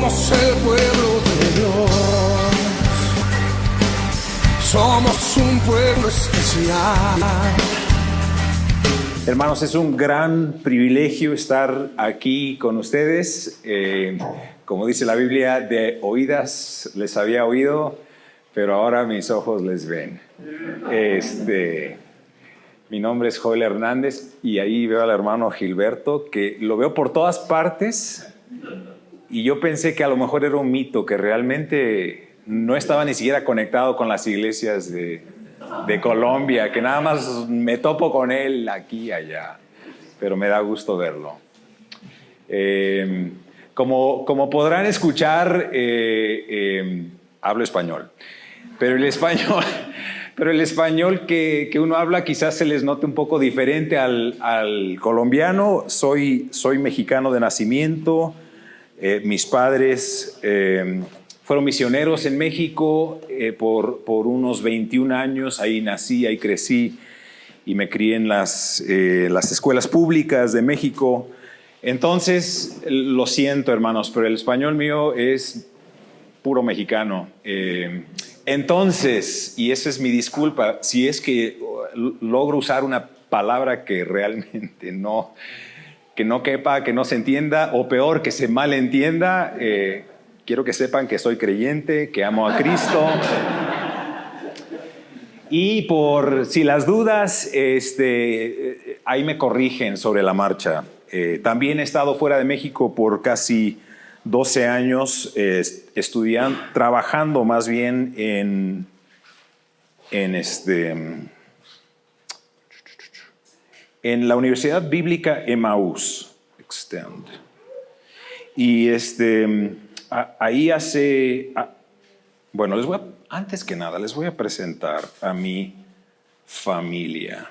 Somos el pueblo de Dios, somos un pueblo especial. Hermanos, es un gran privilegio estar aquí con ustedes. Como dice la Biblia, de oídas les había oído, pero ahora mis ojos les ven. Mi nombre es Joel Hernández y ahí veo al hermano Gilberto, que lo veo por todas partes. Y yo pensé que a lo mejor era un mito, que realmente no estaba ni siquiera conectado con las iglesias de Colombia, que nada más me topo con él aquí y allá, pero me da gusto verlo. Como podrán escuchar, hablo español, pero el español que uno habla quizás se les note un poco diferente al colombiano. Soy mexicano de nacimiento. Mis padres fueron misioneros en México por unos 21 años. Ahí nací, ahí crecí y me crié en las escuelas públicas de México. Entonces, lo siento, hermanos, pero el español mío es puro mexicano. Entonces, y esa es mi disculpa, si es que logro usar una palabra que realmente no quepa, que no se entienda, o peor, que se malentienda, quiero que sepan que soy creyente, que amo a Cristo. Y por si las dudas, ahí me corrigen sobre la marcha. También he estado fuera de México por casi 12 años, estudiando, trabajando más bien en la Universidad Bíblica Emmaús, Extend. Y ahí bueno, antes que nada, les voy a presentar a mi familia.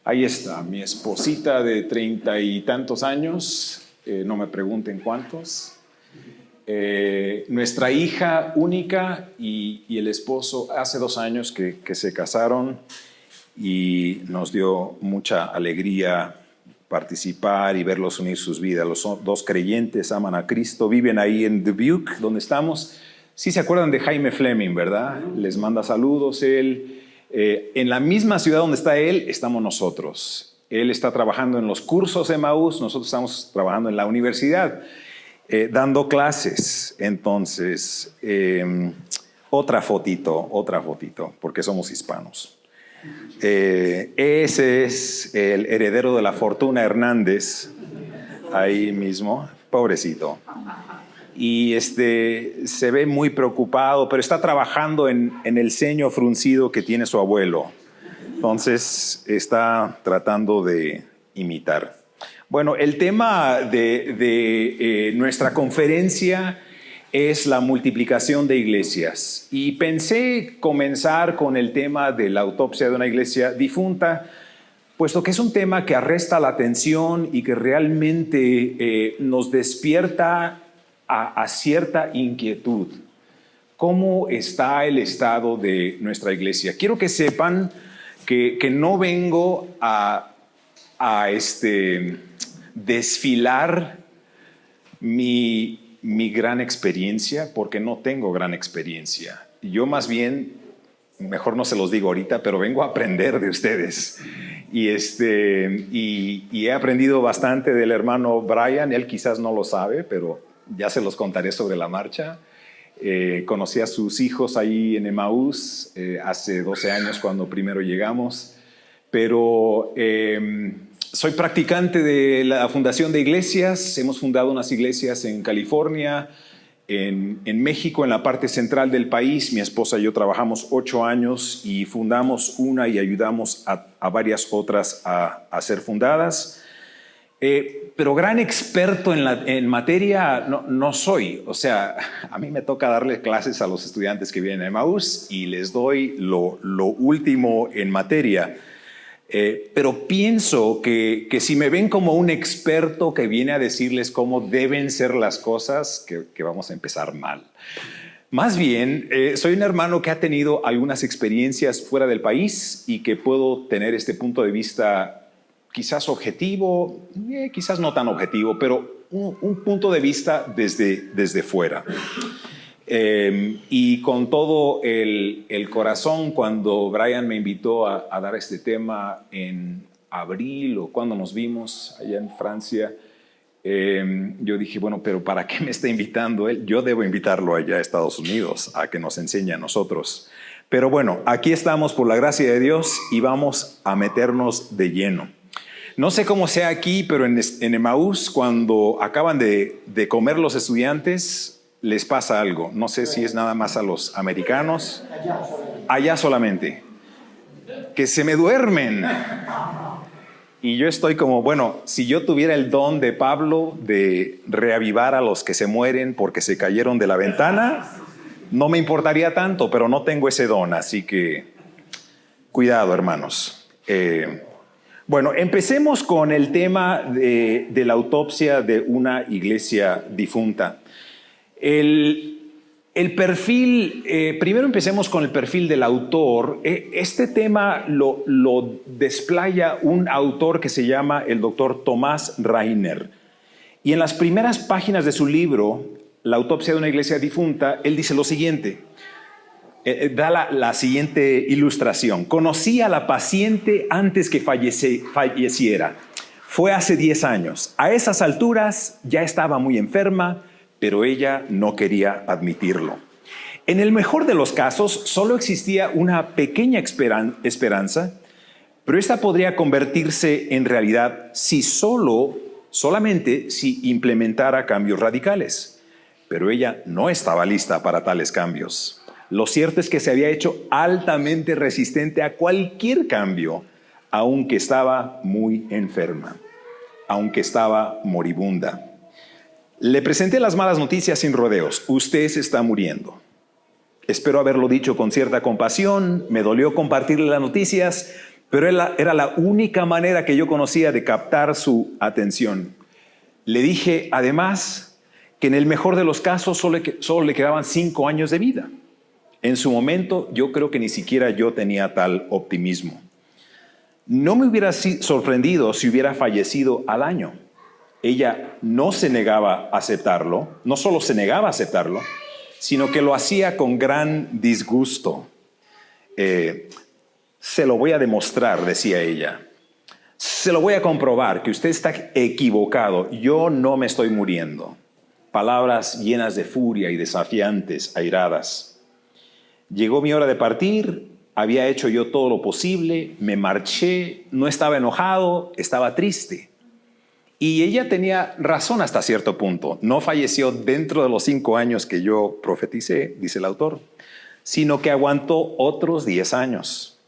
Ahí está, mi esposita de 30 y tantos años, no me pregunten cuántos. Nuestra hija única y el esposo hace 2 años que se casaron. Y nos dio mucha alegría participar y verlos unir sus vidas. Los dos creyentes aman a Cristo, viven ahí en Dubuque, donde estamos. Sí se acuerdan de Jaime Fleming, ¿verdad? Les manda saludos él. En la misma ciudad donde está él, estamos nosotros. Él está trabajando en los cursos Emmaús, nosotros estamos trabajando en la universidad, dando clases. Entonces, otra fotito, porque somos hispanos. Ese es el heredero de la fortuna Hernández, ahí mismo, pobrecito. Y se ve muy preocupado, pero está trabajando en el ceño fruncido que tiene su abuelo. Entonces está tratando de imitar. Bueno, el tema de nuestra conferencia es la multiplicación de iglesias. Y pensé comenzar con el tema de la autopsia de una iglesia difunta, puesto que es un tema que arresta la atención y que realmente nos despierta a cierta inquietud. ¿Cómo está el estado de nuestra iglesia? Quiero que sepan que no vengo a desfilar mi gran experiencia, porque no tengo gran experiencia. Yo más bien, mejor no se los digo ahorita, pero vengo a aprender de ustedes. Y he aprendido bastante del hermano Brian. Él quizás no lo sabe, pero ya se los contaré sobre la marcha. Conocí a sus hijos ahí en Emmaús hace 12 años cuando primero llegamos. Pero soy practicante de la fundación de iglesias. Hemos fundado unas iglesias en California, en México, en la parte central del país. Mi esposa y yo trabajamos 8 años y fundamos una y ayudamos a varias otras a ser fundadas. Pero gran experto en materia no soy. O sea, a mí me toca darle clases a los estudiantes que vienen a Emmaús y les doy lo último en materia. Pero pienso que si me ven como un experto que viene a decirles cómo deben ser las cosas, que vamos a empezar mal. Más bien, soy un hermano que ha tenido algunas experiencias fuera del país y que puedo tener este punto de vista quizás objetivo, quizás no tan objetivo, pero un punto de vista desde fuera. Y con todo el corazón, cuando Brian me invitó a dar este tema en abril o cuando nos vimos allá en Francia, yo dije, bueno, pero ¿para qué me está invitando él? Yo debo invitarlo allá a Estados Unidos a que nos enseñe a nosotros. Pero bueno, aquí estamos por la gracia de Dios y vamos a meternos de lleno. No sé cómo sea aquí, pero en Emaús, cuando acaban de comer los estudiantes, les pasa algo. No sé si es nada más a los americanos. Allá solamente. Que se me duermen. Y yo estoy como, bueno, si yo tuviera el don de Pablo de reavivar a los que se mueren porque se cayeron de la ventana, no me importaría tanto, pero no tengo ese don, así que cuidado, hermanos. Bueno, empecemos con el tema de la autopsia de una iglesia difunta. El perfil, primero empecemos con el perfil del autor. Este tema lo desplaya un autor que se llama el doctor Thomas Rainer. Y en las primeras páginas de su libro, La autopsia de una iglesia difunta, él dice lo siguiente. Da la siguiente ilustración. Conocí a la paciente antes que falleciera. Fue hace 10 años. A esas alturas ya estaba muy enferma, pero ella no quería admitirlo. En el mejor de los casos, solo existía una pequeña esperanza, pero esta podría convertirse en realidad solamente si implementara cambios radicales. Pero ella no estaba lista para tales cambios. Lo cierto es que se había hecho altamente resistente a cualquier cambio, aunque estaba muy enferma, aunque estaba moribunda. Le presenté las malas noticias sin rodeos. Usted se está muriendo. Espero haberlo dicho con cierta compasión. Me dolió compartirle las noticias, pero era la única manera que yo conocía de captar su atención. Le dije, además, que en el mejor de los casos solo le quedaban 5 años de vida. En su momento, yo creo que ni siquiera yo tenía tal optimismo. No me hubiera sorprendido si hubiera fallecido al año. Ella no se negaba a aceptarlo, no solo se negaba a aceptarlo, sino que lo hacía con gran disgusto. Se lo voy a demostrar, decía ella. Se lo voy a comprobar que usted está equivocado. Yo no me estoy muriendo. Palabras llenas de furia y desafiantes, airadas. Llegó mi hora de partir, había hecho yo todo lo posible, me marché, no estaba enojado, estaba triste. Y ella tenía razón hasta cierto punto. No falleció dentro de los 5 años que yo profeticé, dice el autor, sino que aguantó otros 10 años.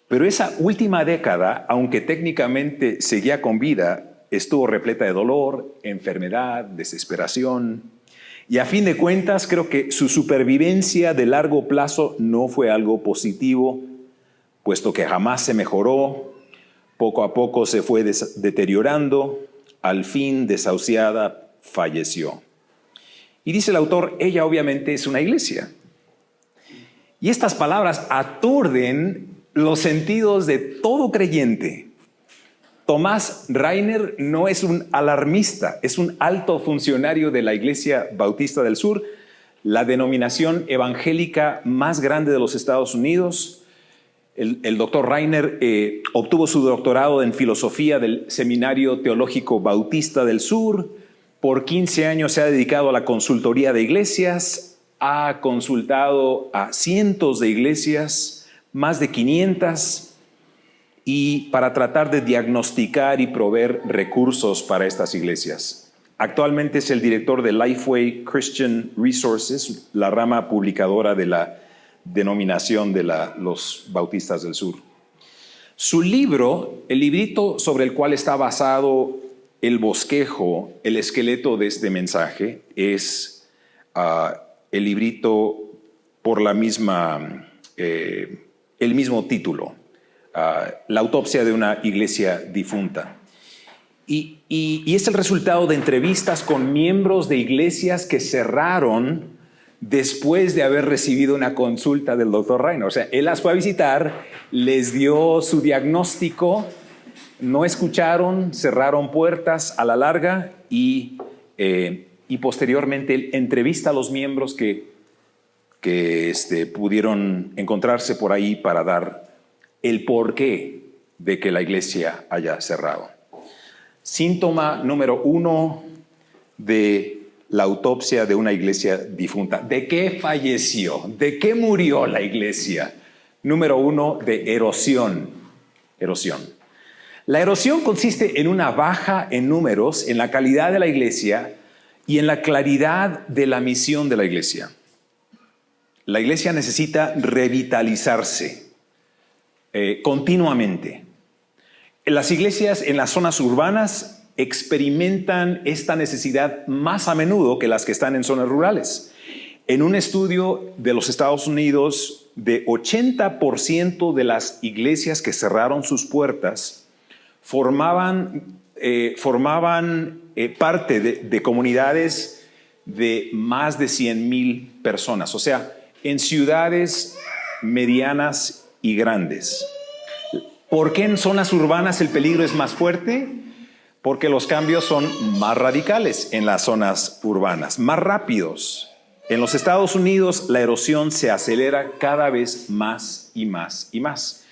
Pero esa última década, aunque técnicamente seguía con vida, estuvo repleta de dolor, enfermedad, desesperación. Y a fin de cuentas, creo que su supervivencia de largo plazo no fue algo positivo, puesto que jamás se mejoró, poco a poco se fue deteriorando, al fin, desahuciada, falleció. Y dice el autor, ella obviamente es una iglesia. Y estas palabras aturden los sentidos de todo creyente. Thomas Rainer no es un alarmista, es un alto funcionario de la Iglesia Bautista del Sur, la denominación evangélica más grande de los Estados Unidos. El doctor Rainer obtuvo su doctorado en filosofía del Seminario Teológico Bautista del Sur. Por 15 años se ha dedicado a la consultoría de iglesias, ha consultado a cientos de iglesias, más de 500, y para tratar de diagnosticar y proveer recursos para estas iglesias. Actualmente es el director de Lifeway Christian Resources, la rama publicadora de la denominación de los Bautistas del Sur. Su libro, el librito sobre el cual está basado el bosquejo, el esqueleto de este mensaje, es el librito por el mismo título. La autopsia de una iglesia difunta. Y es el resultado de entrevistas con miembros de iglesias que cerraron después de haber recibido una consulta del doctor Rainer. O sea, él las fue a visitar, les dio su diagnóstico no escucharon, cerraron puertas a la larga y posteriormente él entrevista a los miembros que pudieron encontrarse por ahí para dar el porqué de que la iglesia haya cerrado. Síntoma número 1 de la autopsia de una iglesia difunta. ¿De qué falleció? ¿De qué murió la iglesia? Número 1, de erosión. Erosión. La erosión consiste en una baja en números, en la calidad de la iglesia y en la claridad de la misión de la iglesia. La iglesia necesita revitalizarse continuamente. Las iglesias en las zonas urbanas experimentan esta necesidad más a menudo que las que están en zonas rurales. En un estudio de los Estados Unidos, de 80% de las iglesias que cerraron sus puertas formaban parte de comunidades de más de 100,000 personas, o sea, en ciudades medianas y grandes. ¿Por qué en zonas urbanas el peligro es más fuerte? Porque los cambios son más radicales en las zonas urbanas, más rápidos. En los Estados Unidos la erosión se acelera cada vez más y más y más.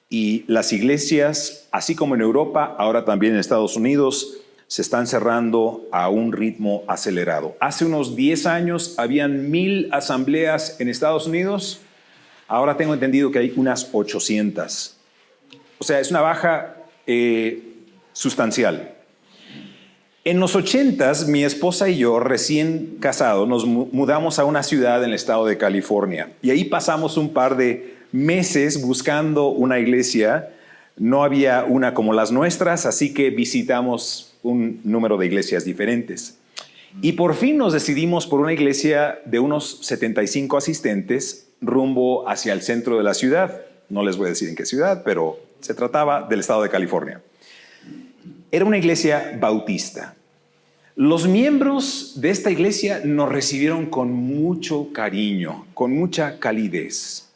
Y las iglesias, así como en Europa, ahora también en Estados Unidos, se están cerrando a un ritmo acelerado. Hace unos 10 años habían 1,000 asambleas en Estados Unidos. Ahora tengo entendido que hay unas 800. O sea, es una baja sustancial. En los 80s, mi esposa y yo, recién casados, nos mudamos a una ciudad en el estado de California. Y ahí pasamos un par de meses buscando una iglesia. No había una como las nuestras, así que visitamos un número de iglesias diferentes. Y por fin nos decidimos por una iglesia de unos 75 asistentes rumbo hacia el centro de la ciudad. No les voy a decir en qué ciudad, pero se trataba del estado de California. Era una iglesia bautista. Los miembros de esta iglesia nos recibieron con mucho cariño, con mucha calidez.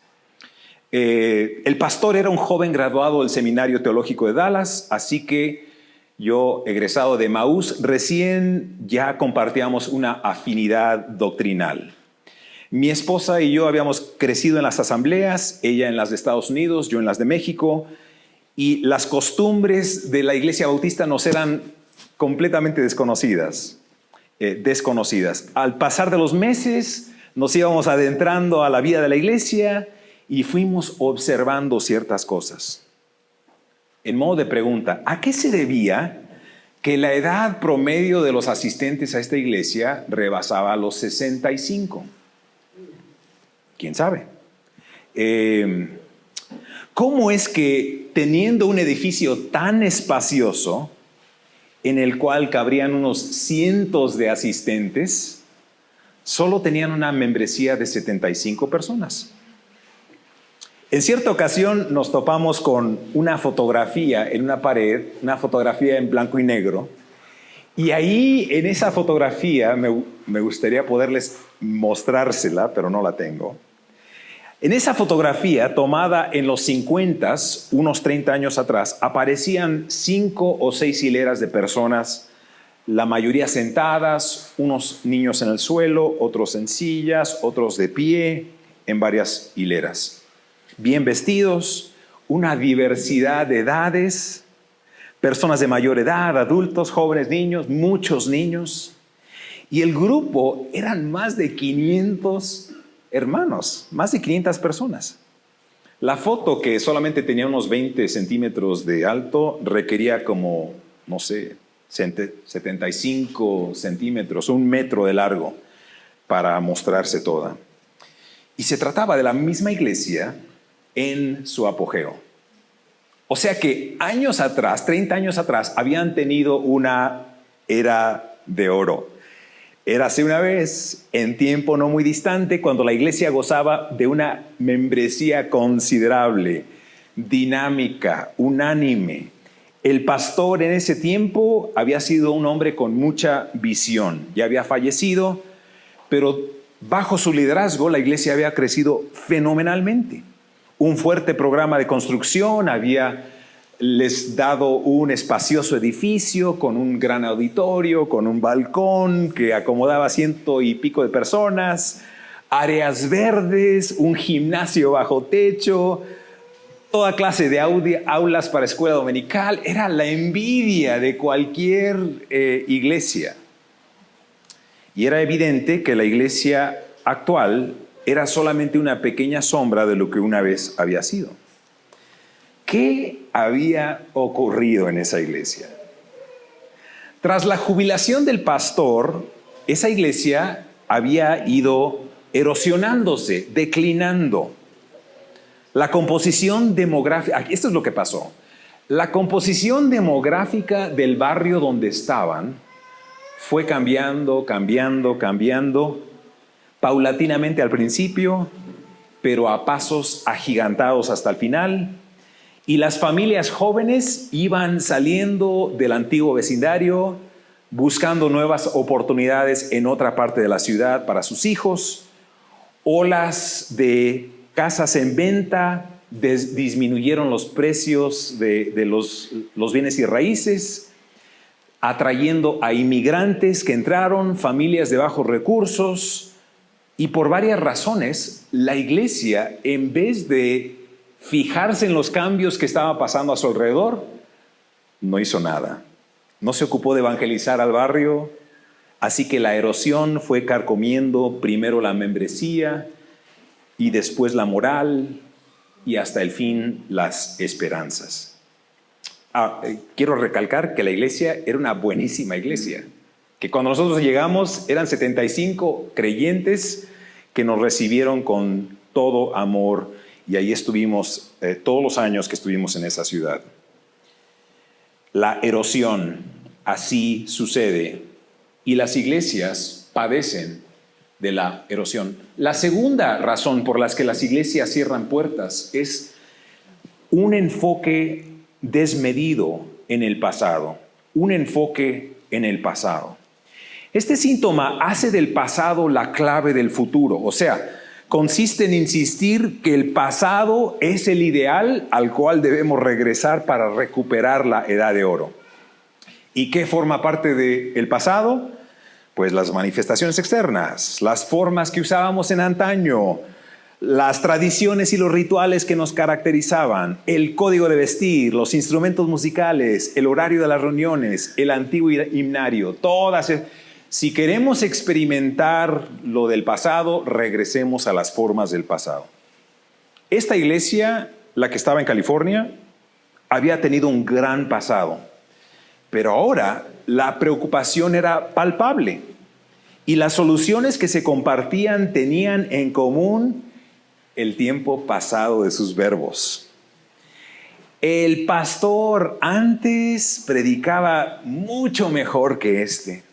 El pastor era un joven graduado del Seminario Teológico de Dallas, así que yo, egresado de Emmaús, recién ya compartíamos una afinidad doctrinal. Mi esposa y yo habíamos crecido en las asambleas, ella en las de Estados Unidos, yo en las de México, y las costumbres de la iglesia bautista nos eran completamente desconocidas. Al pasar de los meses, nos íbamos adentrando a la vida de la iglesia y fuimos observando ciertas cosas. En modo de pregunta, ¿a qué se debía que la edad promedio de los asistentes a esta iglesia rebasaba los 65? ¿Quién sabe? ¿Cómo es que teniendo un edificio tan espacioso, en el cual cabrían unos cientos de asistentes, solo tenían una membresía de 75 personas? En cierta ocasión nos topamos con una fotografía en una pared, una fotografía en blanco y negro, y ahí en esa fotografía me gustaría poderles mostrársela, pero no la tengo. En esa fotografía, tomada en los 50s, unos 30 años atrás, aparecían 5 o 6 hileras de personas, la mayoría sentadas, unos niños en el suelo, otros en sillas, otros de pie, en varias hileras. Bien vestidos, una diversidad de edades, personas de mayor edad, adultos, jóvenes, niños, muchos niños. Y el grupo eran más de 500 hermanos, más de 500 personas. La foto, que solamente tenía unos 20 centímetros de alto, requería como, no sé, 75 centímetros, 1 metro de largo para mostrarse toda. Y se trataba de la misma iglesia en su apogeo. O sea que años atrás, 30 años atrás, habían tenido una era de oro. Érase una vez, en tiempo no muy distante, cuando la iglesia gozaba de una membresía considerable, dinámica, unánime. El pastor en ese tiempo había sido un hombre con mucha visión. Ya había fallecido, pero bajo su liderazgo la iglesia había crecido fenomenalmente. Un fuerte programa de construcción, había les dado un espacioso edificio con un gran auditorio, con un balcón que acomodaba 100 y pico de personas, áreas verdes, un gimnasio bajo techo, toda clase de aulas para escuela dominical. Era la envidia de cualquier iglesia. Y era evidente que la iglesia actual era solamente una pequeña sombra de lo que una vez había sido. ¿Qué había ocurrido en esa iglesia? Tras la jubilación del pastor, esa iglesia había ido erosionándose, declinando. La composición demográfica, esto es lo que pasó. La composición demográfica del barrio donde estaban fue cambiando, paulatinamente al principio, pero a pasos agigantados hasta el final. Y las familias jóvenes iban saliendo del antiguo vecindario, buscando nuevas oportunidades en otra parte de la ciudad para sus hijos. Olas de casas en venta disminuyeron los precios de los bienes y raíces, atrayendo a inmigrantes que entraron, familias de bajos recursos, y por varias razones, la iglesia, en vez de fijarse en los cambios que estaban pasando a su alrededor, no hizo nada. No se ocupó de evangelizar al barrio, así que la erosión fue carcomiendo primero la membresía y después la moral y hasta el fin las esperanzas. Quiero recalcar que la iglesia era una buenísima iglesia, que cuando nosotros llegamos eran 75 creyentes que nos recibieron con todo amor. Y ahí estuvimos todos los años que estuvimos en esa ciudad. La erosión así sucede y las iglesias padecen de la erosión. La segunda razón por la que las iglesias cierran puertas es un enfoque desmedido en el pasado. Un enfoque en el pasado. Este síntoma hace del pasado la clave del futuro. O sea, consiste en insistir que el pasado es el ideal al cual debemos regresar para recuperar la edad de oro. ¿Y qué forma parte del pasado? Pues las manifestaciones externas, las formas que usábamos en antaño, las tradiciones y los rituales que nos caracterizaban, el código de vestir, los instrumentos musicales, el horario de las reuniones, el antiguo himnario, todas. Si queremos experimentar lo del pasado, regresemos a las formas del pasado. Esta iglesia, la que estaba en California, había tenido un gran pasado, pero ahora la preocupación era palpable y las soluciones que se compartían tenían en común el tiempo pasado de sus verbos. El pastor antes predicaba mucho mejor que este.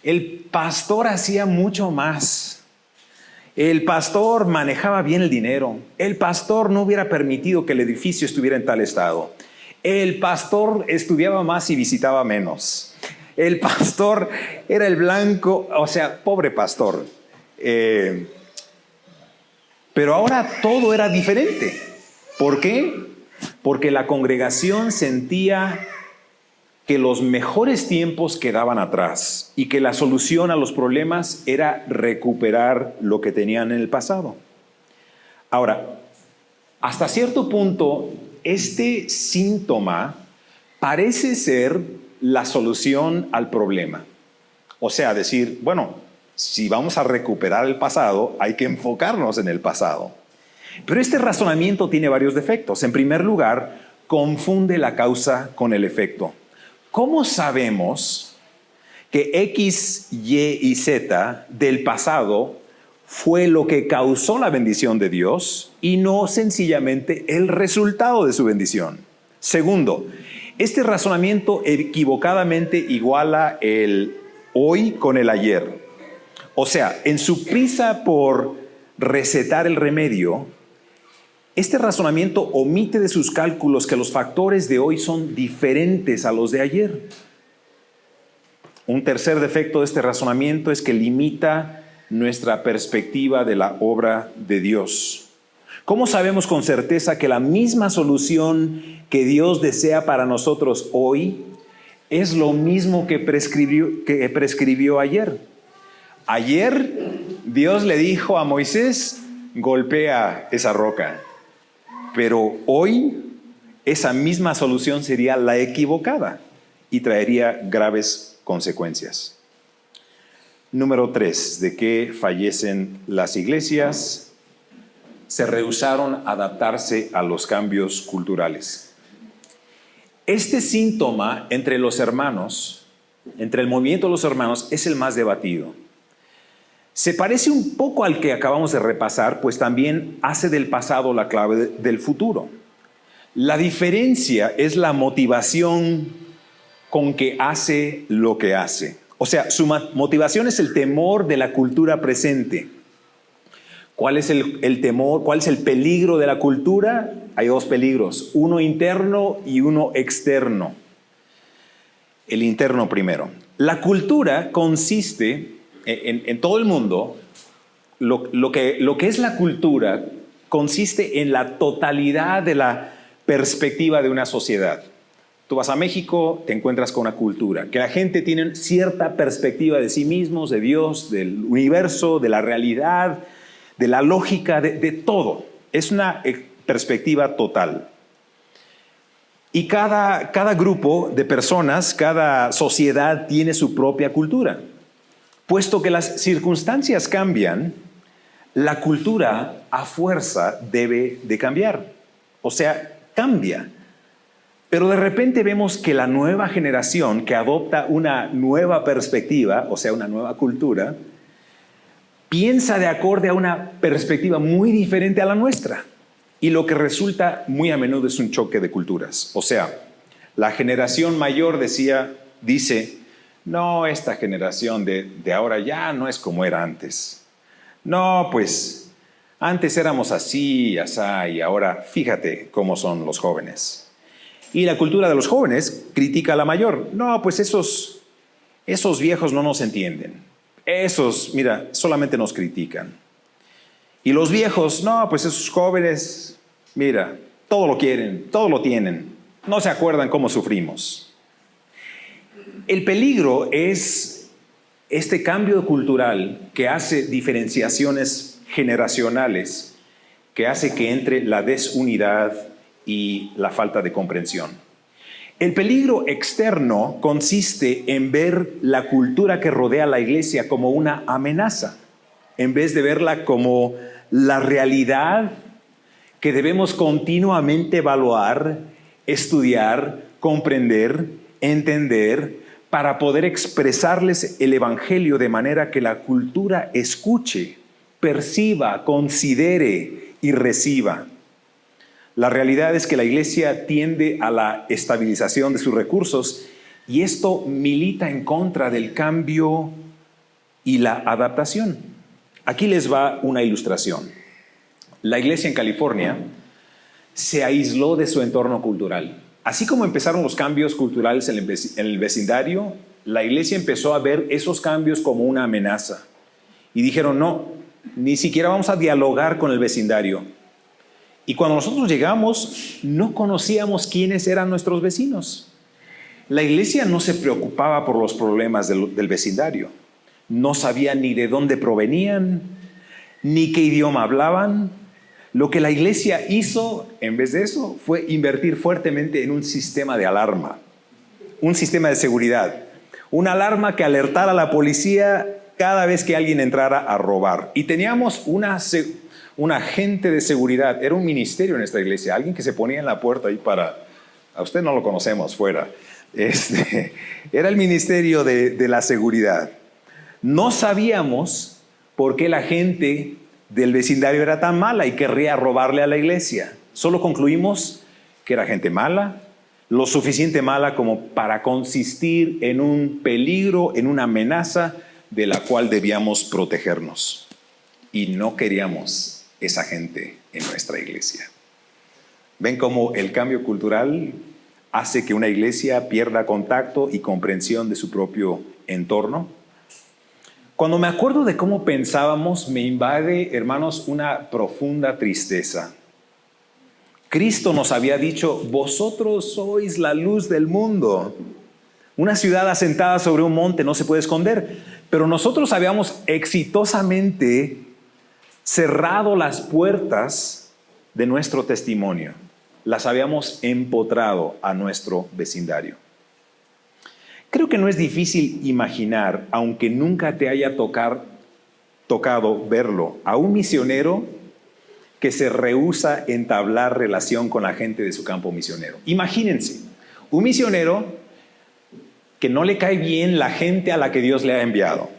El pastor hacía mucho más. El pastor manejaba bien el dinero. El pastor no hubiera permitido que el edificio estuviera en tal estado. El pastor estudiaba más y visitaba menos. El pastor era el blanco, o sea, pobre pastor. Pero ahora todo era diferente. ¿Por qué? Porque la congregación sentía que los mejores tiempos quedaban atrás y que la solución a los problemas era recuperar lo que tenían en el pasado. Ahora, hasta cierto punto, este síntoma parece ser la solución al problema. O sea, decir, bueno, si vamos a recuperar el pasado, hay que enfocarnos en el pasado. Pero este razonamiento tiene varios defectos. En primer lugar, confunde la causa con el efecto. ¿Cómo sabemos que X, Y y Z del pasado fue lo que causó la bendición de Dios y no sencillamente el resultado de su bendición? Segundo, este razonamiento equivocadamente iguala el hoy con el ayer. O sea, en su prisa por recetar el remedio, este razonamiento omite de sus cálculos que los factores de hoy son diferentes a los de ayer. Un tercer defecto de este razonamiento es que limita nuestra perspectiva de la obra de Dios. ¿Cómo sabemos con certeza que la misma solución que Dios desea para nosotros hoy es lo mismo que prescribió ayer? Ayer Dios le dijo a Moisés, golpea esa roca. Pero hoy esa misma solución sería la equivocada y traería graves consecuencias. Número 3, ¿de qué fallecen las iglesias? Se rehusaron a adaptarse a los cambios culturales. Este síntoma entre los hermanos, entre el movimiento de los hermanos, es el más debatido. Se parece un poco al que acabamos de repasar, pues también hace del pasado la clave del futuro. La diferencia es la motivación con que hace lo que hace. O sea, su motivación es el temor de la cultura presente. ¿Cuál es el temor? ¿Cuál es el peligro de la cultura? Hay dos peligros, uno interno y uno externo. El interno primero. La cultura consiste, en todo el mundo, lo que es la cultura consiste en la totalidad de la perspectiva de una sociedad. Tú vas a México, te encuentras con una cultura, que la gente tiene cierta perspectiva de sí mismos, de Dios, del universo, de la realidad, de la lógica, de todo. Es una perspectiva total. Y cada grupo de personas, cada sociedad tiene su propia cultura. Puesto que las circunstancias cambian, la cultura a fuerza debe de cambiar. O sea, cambia. Pero de repente vemos que la nueva generación que adopta una nueva perspectiva, o sea, una nueva cultura, piensa de acorde a una perspectiva muy diferente a la nuestra. Y lo que resulta muy a menudo es un choque de culturas. O sea, la generación mayor dice, no, esta generación de ahora ya no es como era antes. No, pues antes éramos así, asá, y ahora fíjate cómo son los jóvenes. Y la cultura de los jóvenes critica a la mayor. No, pues esos viejos no nos entienden. Esos, mira, solamente nos critican. Y los viejos, no, pues esos jóvenes, mira, todo lo quieren, todo lo tienen. No se acuerdan cómo sufrimos. El peligro es este cambio cultural que hace diferenciaciones generacionales, que hace que entre la desunidad y la falta de comprensión. El peligro externo consiste en ver la cultura que rodea a la iglesia como una amenaza, en vez de verla como la realidad que debemos continuamente evaluar, estudiar, comprender, entender, para poder expresarles el evangelio de manera que la cultura escuche, perciba, considere y reciba. La realidad es que la iglesia tiende a la estabilización de sus recursos y esto milita en contra del cambio y la adaptación. Aquí les va una ilustración. La iglesia en California se aisló de su entorno cultural. Así como empezaron los cambios culturales en el vecindario, la iglesia empezó a ver esos cambios como una amenaza. Y dijeron, no, ni siquiera vamos a dialogar con el vecindario. Y cuando nosotros llegamos, no conocíamos quiénes eran nuestros vecinos. La iglesia no se preocupaba por los problemas del vecindario. No sabía ni de dónde provenían, ni qué idioma hablaban. Lo que la iglesia hizo, en vez de eso, fue invertir fuertemente en un sistema de alarma, un sistema de seguridad. Una alarma que alertara a la policía cada vez que alguien entrara a robar. Y teníamos un agente de seguridad, era un ministerio en nuestra iglesia, alguien que se ponía en la puerta ahí a usted no lo conocemos fuera, era el ministerio de la seguridad. No sabíamos por qué la gente del vecindario era tan mala y querría robarle a la iglesia. Solo concluimos que era gente mala, lo suficiente mala como para consistir en un peligro, en una amenaza de la cual debíamos protegernos. Y no queríamos esa gente en nuestra iglesia. ¿Ven cómo el cambio cultural hace que una iglesia pierda contacto y comprensión de su propio entorno? Cuando me acuerdo de cómo pensábamos, me invade, hermanos, una profunda tristeza. Cristo nos había dicho, vosotros sois la luz del mundo. Una ciudad asentada sobre un monte no se puede esconder, pero nosotros habíamos exitosamente cerrado las puertas de nuestro testimonio. Las habíamos empotrado a nuestro vecindario. Creo que no es difícil imaginar, aunque nunca te haya tocado verlo, a un misionero que se rehúsa entablar relación con la gente de su campo misionero. Imagínense, un misionero que no le cae bien la gente a la que Dios le ha enviado.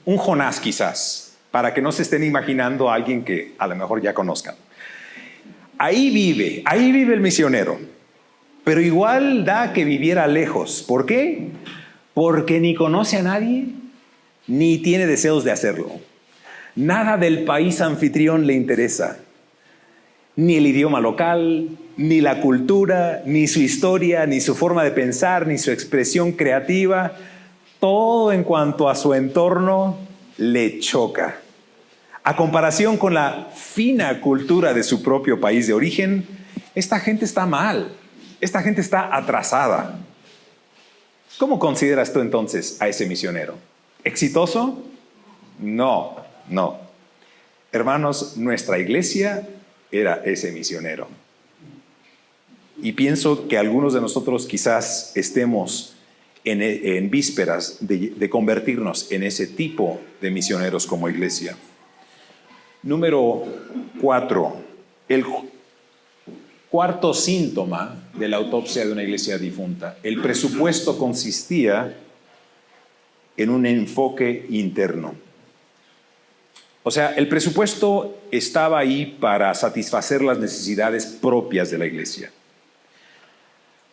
Un Jonás quizás, para que no se estén imaginando a alguien que a lo mejor ya conozcan. Ahí vive el misionero, pero igual da que viviera lejos. ¿Por qué? Porque ni conoce a nadie, ni tiene deseos de hacerlo. Nada del país anfitrión le interesa, ni el idioma local, ni la cultura, ni su historia, ni su forma de pensar, ni su expresión creativa. Todo en cuanto a su entorno le choca. A comparación con la fina cultura de su propio país de origen, esta gente está mal, esta gente está atrasada. ¿Cómo consideras tú entonces a ese misionero? ¿Exitoso? No. Hermanos, nuestra iglesia era ese misionero. Y pienso que algunos de nosotros quizás estemos en vísperas de convertirnos en ese tipo de misioneros como iglesia. Número 4. El cuarto síntoma de la autopsia de una iglesia difunta. El presupuesto consistía en un enfoque interno. O sea, el presupuesto estaba ahí para satisfacer las necesidades propias de la iglesia.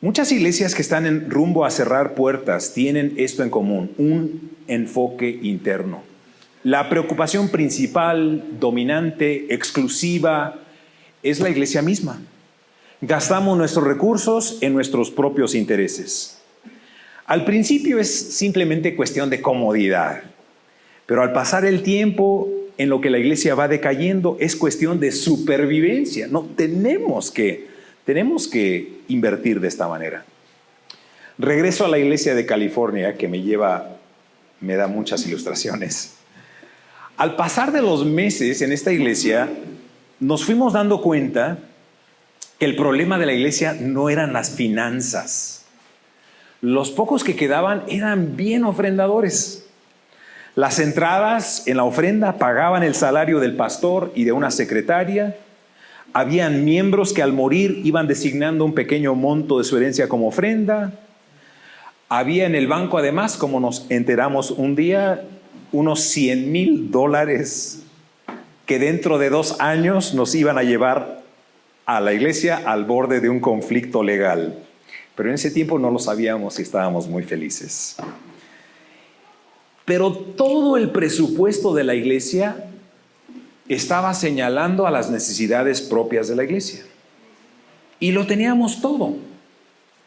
Muchas iglesias que están en rumbo a cerrar puertas tienen esto en común, un enfoque interno. La preocupación principal, dominante, exclusiva, es la iglesia misma. Gastamos nuestros recursos en nuestros propios intereses. Al principio es simplemente cuestión de comodidad, pero al pasar el tiempo, en lo que la iglesia va decayendo, es cuestión de supervivencia. No, tenemos que invertir de esta manera. Regreso a la iglesia de California, que me da muchas ilustraciones. Al pasar de los meses en esta iglesia, nos fuimos dando cuenta que el problema de la iglesia no eran las finanzas. Los pocos que quedaban eran bien ofrendadores. Las entradas en la ofrenda pagaban el salario del pastor y de una secretaria. Habían miembros que al morir iban designando un pequeño monto de su herencia como ofrenda. Había en el banco, además, como nos enteramos un día, unos $100,000 que dentro de 2 años nos iban a llevar a la iglesia al borde de un conflicto legal. Pero en ese tiempo no lo sabíamos y estábamos muy felices. Pero todo el presupuesto de la iglesia estaba señalando a las necesidades propias de la iglesia. Y lo teníamos todo.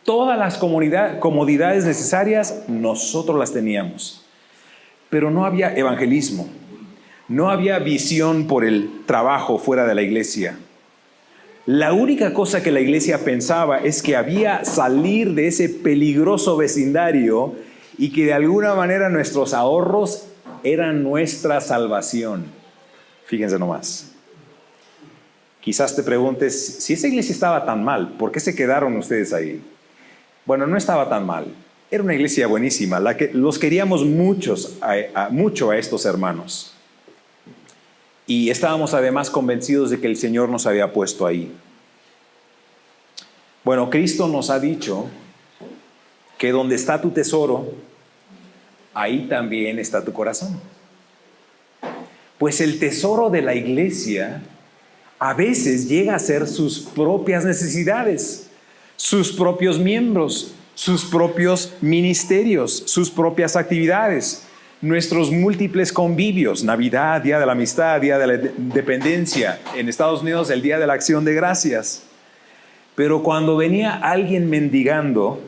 Todas las comodidades necesarias nosotros las teníamos. Pero no había evangelismo. No había visión por el trabajo fuera de la iglesia. La única cosa que la iglesia pensaba es que había salir de ese peligroso vecindario y que de alguna manera nuestros ahorros eran nuestra salvación. Fíjense nomás. Quizás te preguntes, si esa iglesia estaba tan mal, ¿por qué se quedaron ustedes ahí? Bueno, no estaba tan mal. Era una iglesia buenísima, la que los queríamos mucho a estos hermanos. Y estábamos además convencidos de que el Señor nos había puesto ahí. Bueno, Cristo nos ha dicho que donde está tu tesoro, ahí también está tu corazón. Pues el tesoro de la iglesia a veces llega a ser sus propias necesidades, sus propios miembros, sus propios ministerios, sus propias actividades, nuestros múltiples convivios, Navidad, Día de la Amistad, Día de la Independencia, en Estados Unidos el Día de la Acción de Gracias. Pero cuando venía alguien mendigando,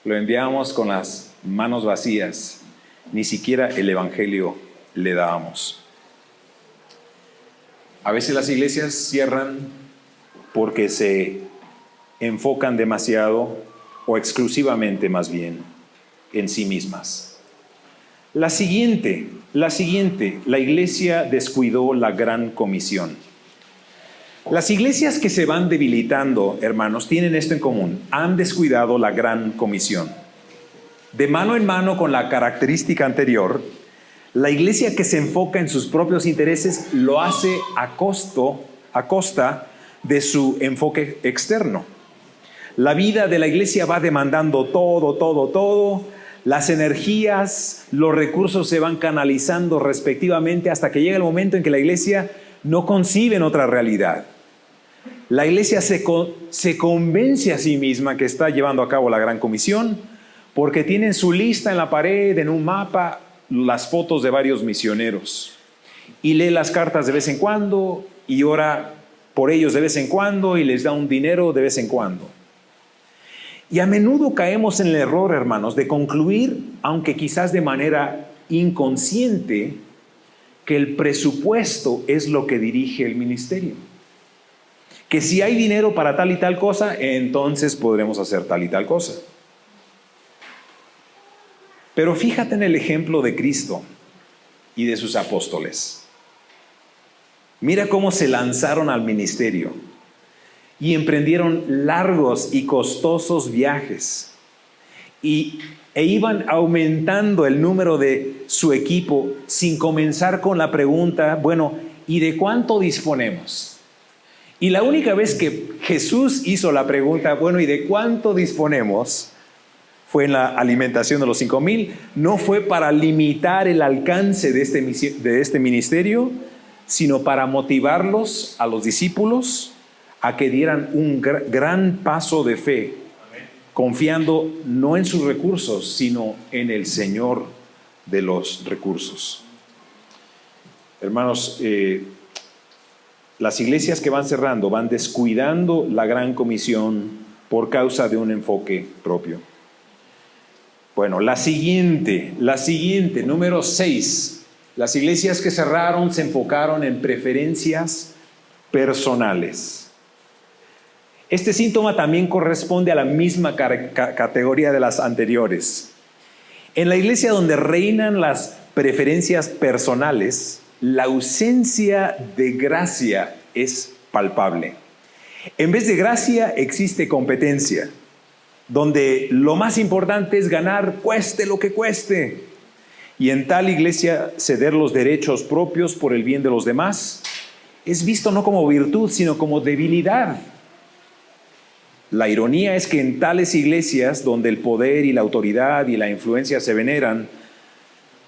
lo enviábamos con las manos vacías, ni siquiera el evangelio le dábamos. A veces las iglesias cierran porque se enfocan demasiado o exclusivamente más bien en sí mismas. La siguiente, la iglesia descuidó la gran comisión. Las iglesias que se van debilitando, hermanos, tienen esto en común: han descuidado la gran comisión. De mano en mano con la característica anterior, la iglesia que se enfoca en sus propios intereses lo hace a costa de su enfoque externo. La vida de la iglesia va demandando todo. Las energías, los recursos se van canalizando respectivamente hasta que llega el momento en que la iglesia no concibe en otra realidad. La iglesia se convence a sí misma que está llevando a cabo la gran comisión porque tiene en su lista en la pared, en un mapa, las fotos de varios misioneros. Y lee las cartas de vez en cuando y ora por ellos de vez en cuando y les da un dinero de vez en cuando. Y a menudo caemos en el error, hermanos, de concluir, aunque quizás de manera inconsciente, que el presupuesto es lo que dirige el ministerio. Que si hay dinero para tal y tal cosa, entonces podremos hacer tal y tal cosa. Pero fíjate en el ejemplo de Cristo y de sus apóstoles. Mira cómo se lanzaron al ministerio y emprendieron largos y costosos viajes e iban aumentando el número de su equipo sin comenzar con la pregunta, bueno, ¿y de cuánto disponemos? Y la única vez que Jesús hizo la pregunta, bueno, ¿y de cuánto disponemos?, fue en la alimentación de los 5,000. No fue para limitar el alcance de este ministerio, sino para motivarlos a los discípulos a que dieran un gran paso de fe, confiando no en sus recursos, sino en el Señor de los recursos. Hermanos, las iglesias que van cerrando van descuidando la gran comisión por causa de un enfoque propio. Bueno, la siguiente, número 6. Las iglesias que cerraron se enfocaron en preferencias personales. Este síntoma también corresponde a la misma categoría de las anteriores. En la iglesia donde reinan las preferencias personales, la ausencia de gracia es palpable. En vez de gracia existe competencia, donde lo más importante es ganar, cueste lo que cueste. Y en tal iglesia, ceder los derechos propios por el bien de los demás es visto no como virtud, sino como debilidad. La ironía es que en tales iglesias, donde el poder y la autoridad y la influencia se veneran,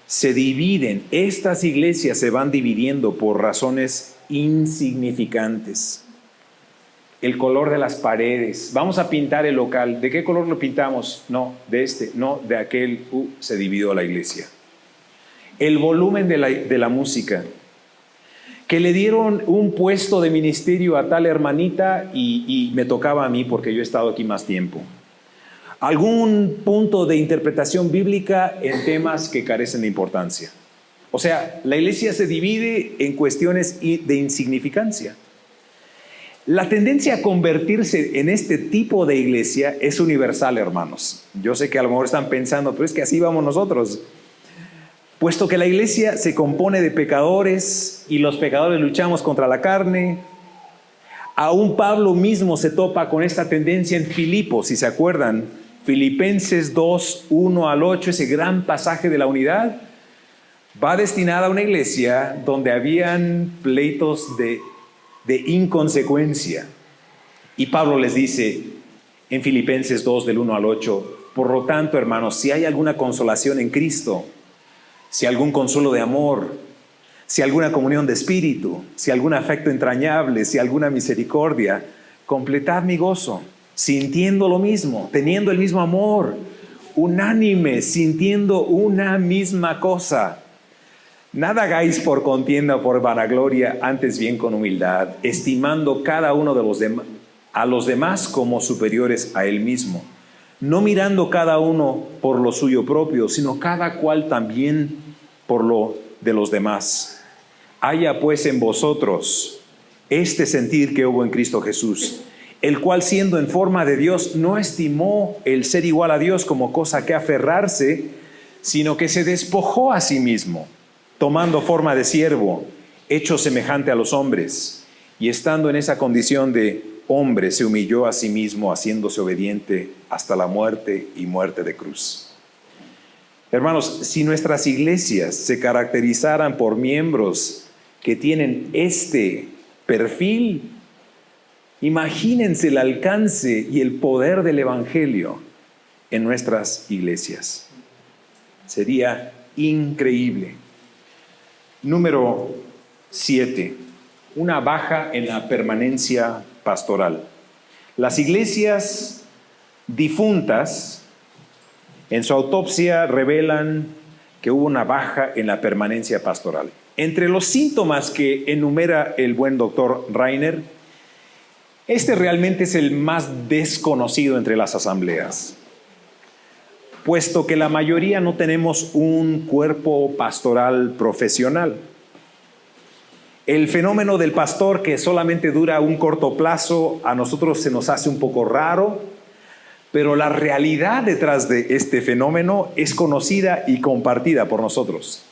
se dividen. Estas iglesias se van dividiendo por razones insignificantes. El color de las paredes. Vamos a pintar el local. ¿De qué color lo pintamos? No, de este, no, de aquel. Se dividió la iglesia. El volumen de la música. Que le dieron un puesto de ministerio a tal hermanita y me tocaba a mí porque yo he estado aquí más tiempo. Algún punto de interpretación bíblica en temas que carecen de importancia. O sea, la iglesia se divide en cuestiones de insignificancia. La tendencia a convertirse en este tipo de iglesia es universal, hermanos. Yo sé que a lo mejor están pensando, pero es que así vamos nosotros. Puesto que la iglesia se compone de pecadores y los pecadores luchamos contra la carne, aún Pablo mismo se topa con esta tendencia en Filipos, si se acuerdan, Filipenses 2, 1 al 8, ese gran pasaje de la unidad, va destinada a una iglesia donde habían pleitos de inconsecuencia. Y Pablo les dice en Filipenses 2 del 1 al 8, por lo tanto, hermanos, si hay alguna consolación en Cristo, si algún consuelo de amor, si alguna comunión de espíritu, si algún afecto entrañable, si alguna misericordia, completad mi gozo, sintiendo lo mismo, teniendo el mismo amor, unánime, sintiendo una misma cosa. Nada hagáis por contienda o por vanagloria, antes bien con humildad, estimando cada uno a los demás como superiores a él mismo, no mirando cada uno por lo suyo propio, sino cada cual también por lo de los demás. Haya pues en vosotros este sentir que hubo en Cristo Jesús, el cual siendo en forma de Dios no estimó el ser igual a Dios como cosa que aferrarse, sino que se despojó a sí mismo, tomando forma de siervo, hecho semejante a los hombres, y estando en esa condición de hombre, se humilló a sí mismo, haciéndose obediente hasta la muerte y muerte de cruz. Hermanos, si nuestras iglesias se caracterizaran por miembros que tienen este perfil, imagínense el alcance y el poder del Evangelio en nuestras iglesias. Sería increíble. Número 7. Una baja en la permanencia pastoral. Las iglesias difuntas en su autopsia revelan que hubo una baja en la permanencia pastoral. Entre los síntomas que enumera el buen doctor Rainer, este realmente es el más desconocido entre las asambleas, puesto que la mayoría no tenemos un cuerpo pastoral profesional. El fenómeno del pastor que solamente dura un corto plazo, a nosotros se nos hace un poco raro, pero la realidad detrás de este fenómeno es conocida y compartida por nosotros.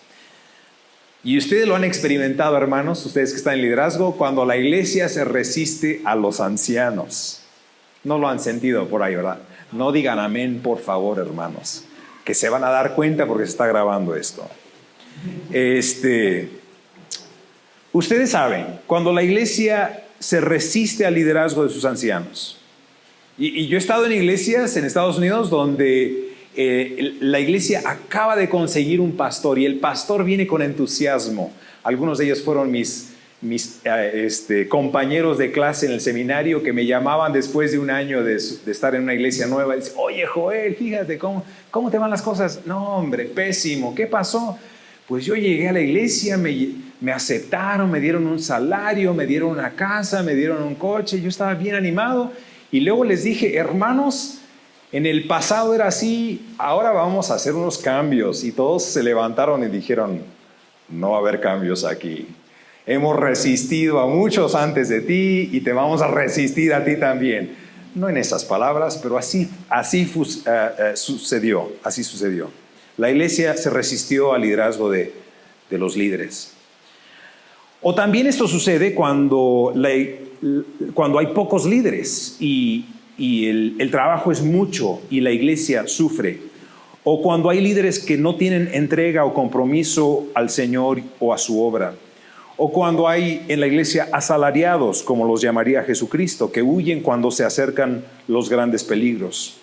Y ustedes lo han experimentado, hermanos, ustedes que están en liderazgo, cuando la iglesia se resiste a los ancianos. No lo han sentido por ahí, ¿verdad? No digan amén, por favor, hermanos, que se van a dar cuenta porque se está grabando esto. Ustedes saben, cuando la iglesia se resiste al liderazgo de sus ancianos. Y yo he estado en iglesias en Estados Unidos donde la iglesia acaba de conseguir un pastor y el pastor viene con entusiasmo. Algunos de ellos fueron mis compañeros de clase en el seminario que me llamaban después de un año de estar en una iglesia nueva. Y dicen, oye Joel, fíjate cómo te van las cosas. No hombre, pésimo, ¿qué pasó? Pues yo llegué a la iglesia, me aceptaron, me dieron un salario, me dieron una casa, me dieron un coche, yo estaba bien animado. Y luego les dije, hermanos, en el pasado era así, ahora vamos a hacer unos cambios. Y todos se levantaron y dijeron, no va a haber cambios aquí. Hemos resistido a muchos antes de ti y te vamos a resistir a ti también. No en esas palabras, pero así sucedió, así sucedió. La iglesia se resistió al liderazgo de los líderes. O también esto sucede cuando hay pocos líderes y el trabajo es mucho y la iglesia sufre. O cuando hay líderes que no tienen entrega o compromiso al Señor o a su obra. O cuando hay en la iglesia asalariados, como los llamaría Jesucristo, que huyen cuando se acercan los grandes peligros.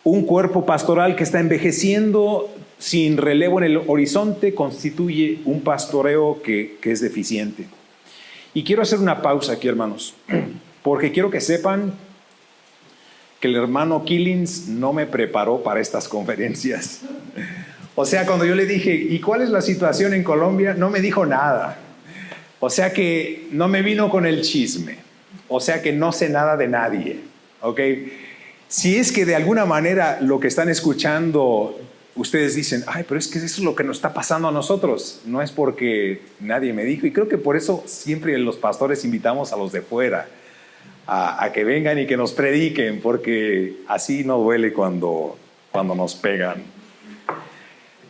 Un cuerpo pastoral que está envejeciendo sin relevo en el horizonte constituye un pastoreo que es deficiente. Y quiero hacer una pausa aquí, hermanos, porque quiero que sepan que el hermano Killings no me preparó para estas conferencias. O sea, cuando yo le dije, ¿y cuál es la situación en Colombia? No me dijo nada. O sea que no me vino con el chisme. O sea que no sé nada de nadie. ¿Ok? Si es que de alguna manera lo que están escuchando, ustedes dicen, ay, pero es que eso es lo que nos está pasando a nosotros. No es porque nadie me dijo. Y creo que por eso siempre los pastores invitamos a los de fuera a que vengan y que nos prediquen, porque así no duele cuando nos pegan.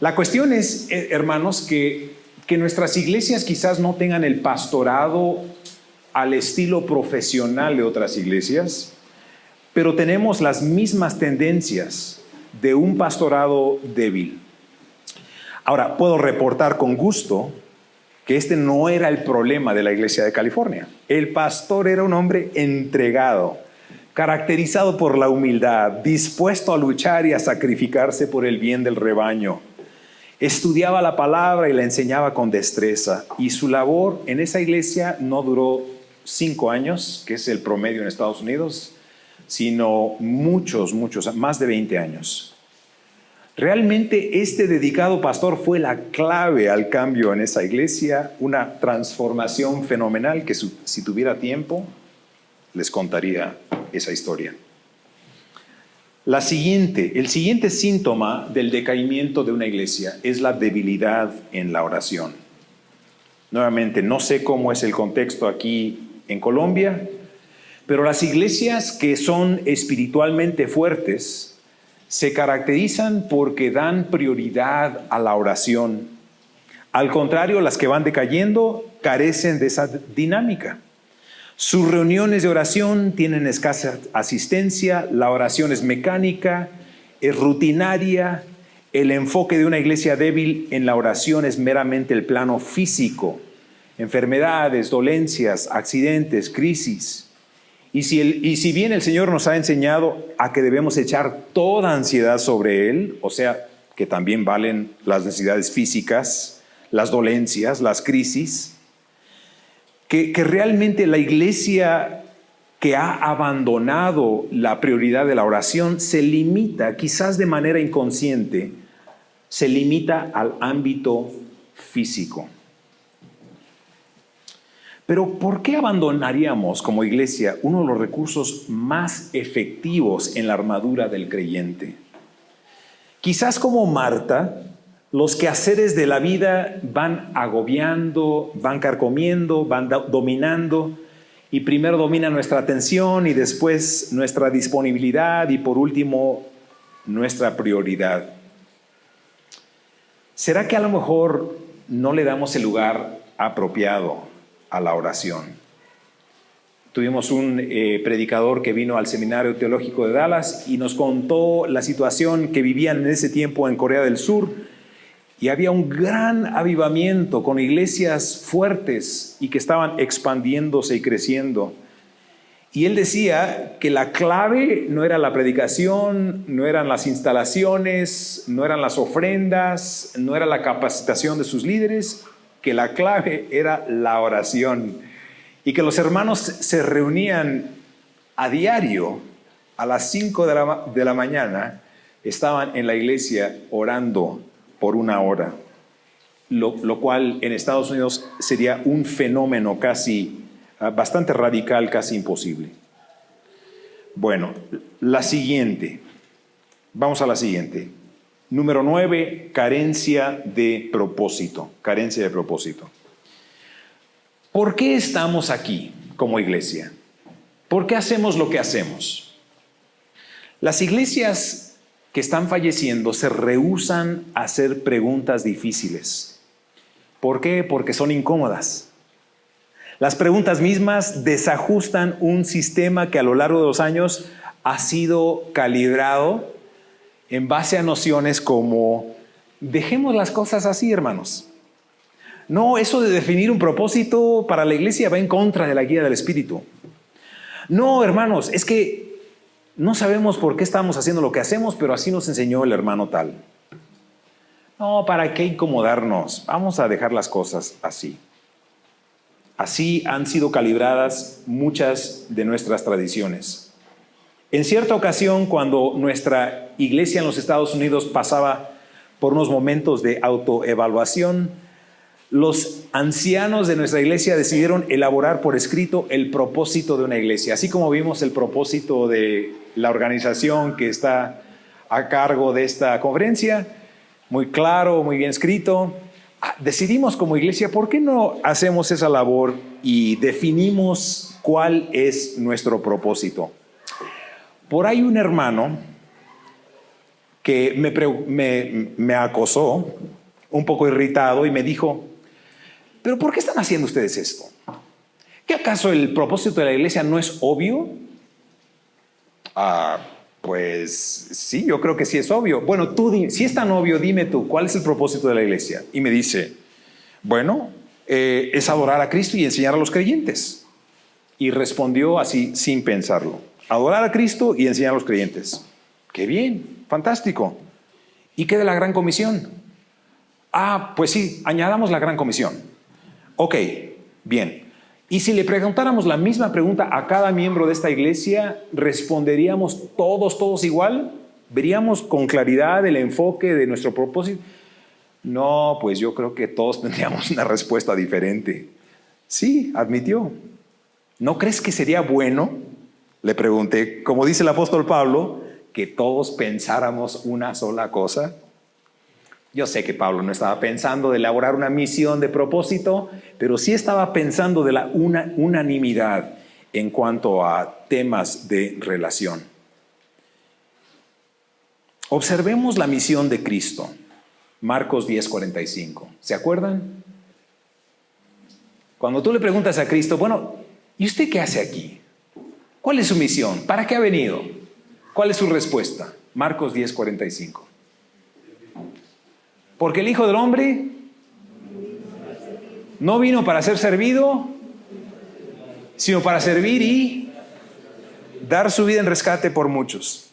La cuestión es, hermanos, que nuestras iglesias quizás no tengan el pastorado al estilo profesional de otras iglesias, pero tenemos las mismas tendencias de un pastorado débil. Ahora, puedo reportar con gusto que este no era el problema de la iglesia de California. El pastor era un hombre entregado, caracterizado por la humildad, dispuesto a luchar y a sacrificarse por el bien del rebaño. Estudiaba la palabra y la enseñaba con destreza. Y su labor en esa iglesia no duró 5 años, que es el promedio en Estados Unidos, sino muchos, más de 20 años. Realmente este dedicado pastor fue la clave al cambio en esa iglesia, una transformación fenomenal que si tuviera tiempo les contaría esa historia. El siguiente síntoma del decaimiento de una iglesia es la debilidad en la oración. Nuevamente, no sé cómo es el contexto aquí en Colombia, pero las iglesias que son espiritualmente fuertes se caracterizan porque dan prioridad a la oración. Al contrario, las que van decayendo carecen de esa dinámica. Sus reuniones de oración tienen escasa asistencia, la oración es mecánica, es rutinaria, el enfoque de una iglesia débil en la oración es meramente el plano físico, enfermedades, dolencias, accidentes, crisis. Y si bien el Señor nos ha enseñado a que debemos echar toda ansiedad sobre Él, o sea, que también valen las necesidades físicas, las dolencias, las crisis, que realmente la iglesia que ha abandonado la prioridad de la oración se limita, quizás de manera inconsciente, se limita al ámbito físico. Pero ¿por qué abandonaríamos como iglesia uno de los recursos más efectivos en la armadura del creyente? Quizás como Marta, los quehaceres de la vida van agobiando, van carcomiendo, van dominando, y primero domina nuestra atención y después nuestra disponibilidad y por último nuestra prioridad. ¿Será que a lo mejor no le damos el lugar apropiado a la oración? Tuvimos un predicador que vino al Seminario Teológico de Dallas y nos contó la situación que vivían en ese tiempo en Corea del Sur, y había un gran avivamiento con iglesias fuertes y que estaban expandiéndose y creciendo. Y él decía que la clave no era la predicación, no eran las instalaciones, no eran las ofrendas, no era la capacitación de sus líderes, que la clave era la oración. Y que los hermanos se reunían a diario a las 5 de la mañana, estaban en la iglesia orando por 1 hora, lo cual en Estados Unidos sería un fenómeno casi bastante radical, casi imposible. Bueno, la siguiente. Vamos a la siguiente. Número 9, carencia de propósito. Carencia de propósito. ¿Por qué estamos aquí como iglesia? ¿Por qué hacemos lo que hacemos? Las iglesias que están falleciendo se rehúsan a hacer preguntas difíciles. ¿Por qué? Porque son incómodas. Las preguntas mismas desajustan un sistema que a lo largo de los años ha sido calibrado en base a nociones como: dejemos las cosas así, hermanos. No, eso de definir un propósito para la iglesia va en contra de la guía del Espíritu. No, hermanos, es que no sabemos por qué estamos haciendo lo que hacemos, pero así nos enseñó el hermano tal. No, ¿para qué incomodarnos? Vamos a dejar las cosas así. Así han sido calibradas muchas de nuestras tradiciones. En cierta ocasión, cuando nuestra iglesia en los Estados Unidos pasaba por unos momentos de autoevaluación, los ancianos de nuestra iglesia decidieron elaborar por escrito el propósito de una iglesia. Así como vimos el propósito de la organización que está a cargo de esta conferencia, muy claro, muy bien escrito, decidimos como iglesia, ¿por qué no hacemos esa labor y definimos cuál es nuestro propósito? Por ahí un hermano que me acosó, un poco irritado, y me dijo: ¿pero por qué están haciendo ustedes esto? ¿Qué acaso el propósito de la iglesia no es obvio? Pues sí, yo creo que sí es obvio. Bueno, si es tan obvio, dime tú, ¿cuál es el propósito de la iglesia? Y me dice: bueno, es adorar a Cristo y enseñar a los creyentes. Y respondió así, sin pensarlo: adorar a Cristo y enseñar a los creyentes. ¡Qué bien! ¡Fantástico! ¿Y qué de la gran comisión? Pues sí, añadamos la gran comisión. Ok, bien. Y si le preguntáramos la misma pregunta a cada miembro de esta iglesia, ¿responderíamos todos igual? ¿Veríamos con claridad el enfoque de nuestro propósito? No, pues yo creo que todos tendríamos una respuesta diferente. Sí, admitió. ¿No crees que sería bueno? Le pregunté, como dice el apóstol Pablo, que todos pensáramos una sola cosa. Yo sé que Pablo no estaba pensando de elaborar una misión de propósito, pero sí estaba pensando de la unanimidad en cuanto a temas de relación. Observemos la misión de Cristo. Marcos 10:45. ¿Se acuerdan? Cuando tú le preguntas a Cristo, bueno, ¿y usted qué hace aquí? ¿Cuál es su misión? ¿Para qué ha venido? ¿Cuál es su respuesta? Marcos 10:45. Porque el Hijo del Hombre no vino para ser servido, sino para servir y dar su vida en rescate por muchos.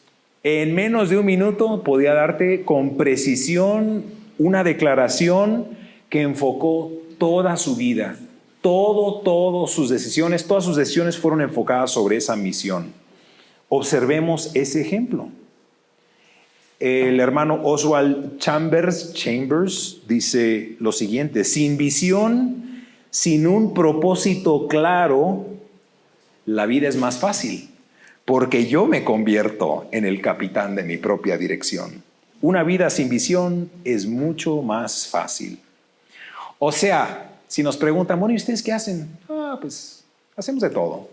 En menos de un minuto podía darte con precisión una declaración que enfocó toda su vida. Todas sus decisiones fueron enfocadas sobre esa misión. Observemos ese ejemplo. El hermano Oswald Chambers dice lo siguiente: sin visión, sin un propósito claro, la vida es más fácil, porque yo me convierto en el capitán de mi propia dirección. Una vida sin visión es mucho más fácil. O sea, si nos preguntan, bueno, ¿y ustedes qué hacen? Pues hacemos de todo.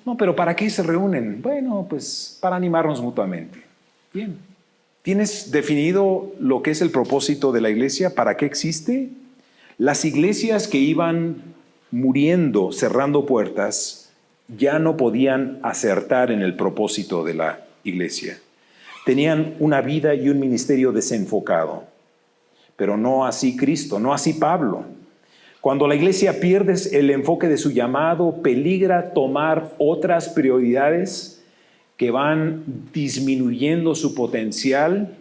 No, pero ¿para qué se reúnen? Bueno, pues para animarnos mutuamente. Bien. ¿Tienes definido lo que es el propósito de la iglesia? ¿Para qué existe? Las iglesias que iban muriendo, cerrando puertas, ya no podían acertar en el propósito de la iglesia. Tenían una vida y un ministerio desenfocado. Pero no así Cristo, no así Pablo. Cuando la iglesia pierde el enfoque de su llamado, peligra tomar otras prioridades que van disminuyendo su potencial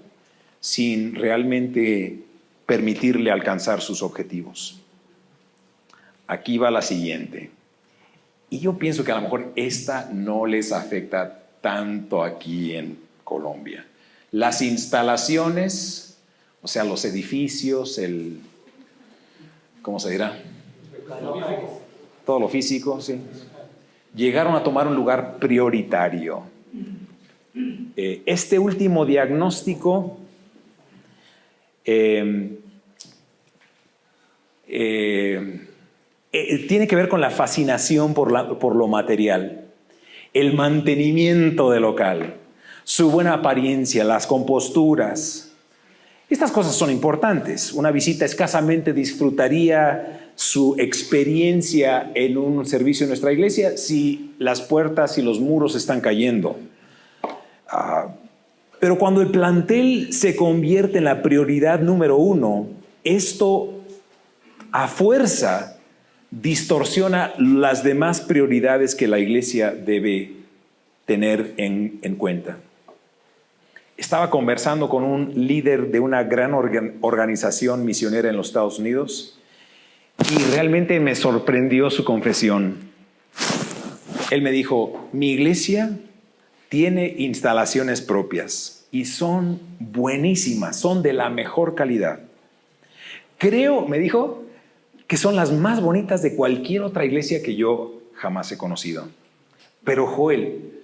sin realmente permitirle alcanzar sus objetivos. Aquí va la siguiente. Y yo pienso que a lo mejor esta no les afecta tanto aquí en Colombia. Las instalaciones, o sea, los edificios, ¿cómo se dirá? Todo lo físico, sí. Llegaron a tomar un lugar prioritario. Este último diagnóstico tiene que ver con la fascinación por lo material, el mantenimiento del local, su buena apariencia, las composturas. Estas cosas son importantes. Una visita escasamente disfrutaría su experiencia en un servicio en nuestra iglesia si las puertas y los muros están cayendo. Pero cuando el plantel se convierte en la prioridad número uno, esto a fuerza distorsiona las demás prioridades que la iglesia debe tener en cuenta. Estaba conversando con un líder de una gran organización misionera en los Estados Unidos y realmente me sorprendió su confesión. Él me dijo, mi iglesia tiene instalaciones propias y son buenísimas, son de la mejor calidad. Creo, me dijo, que son las más bonitas de cualquier otra iglesia que yo jamás he conocido. Pero Joel,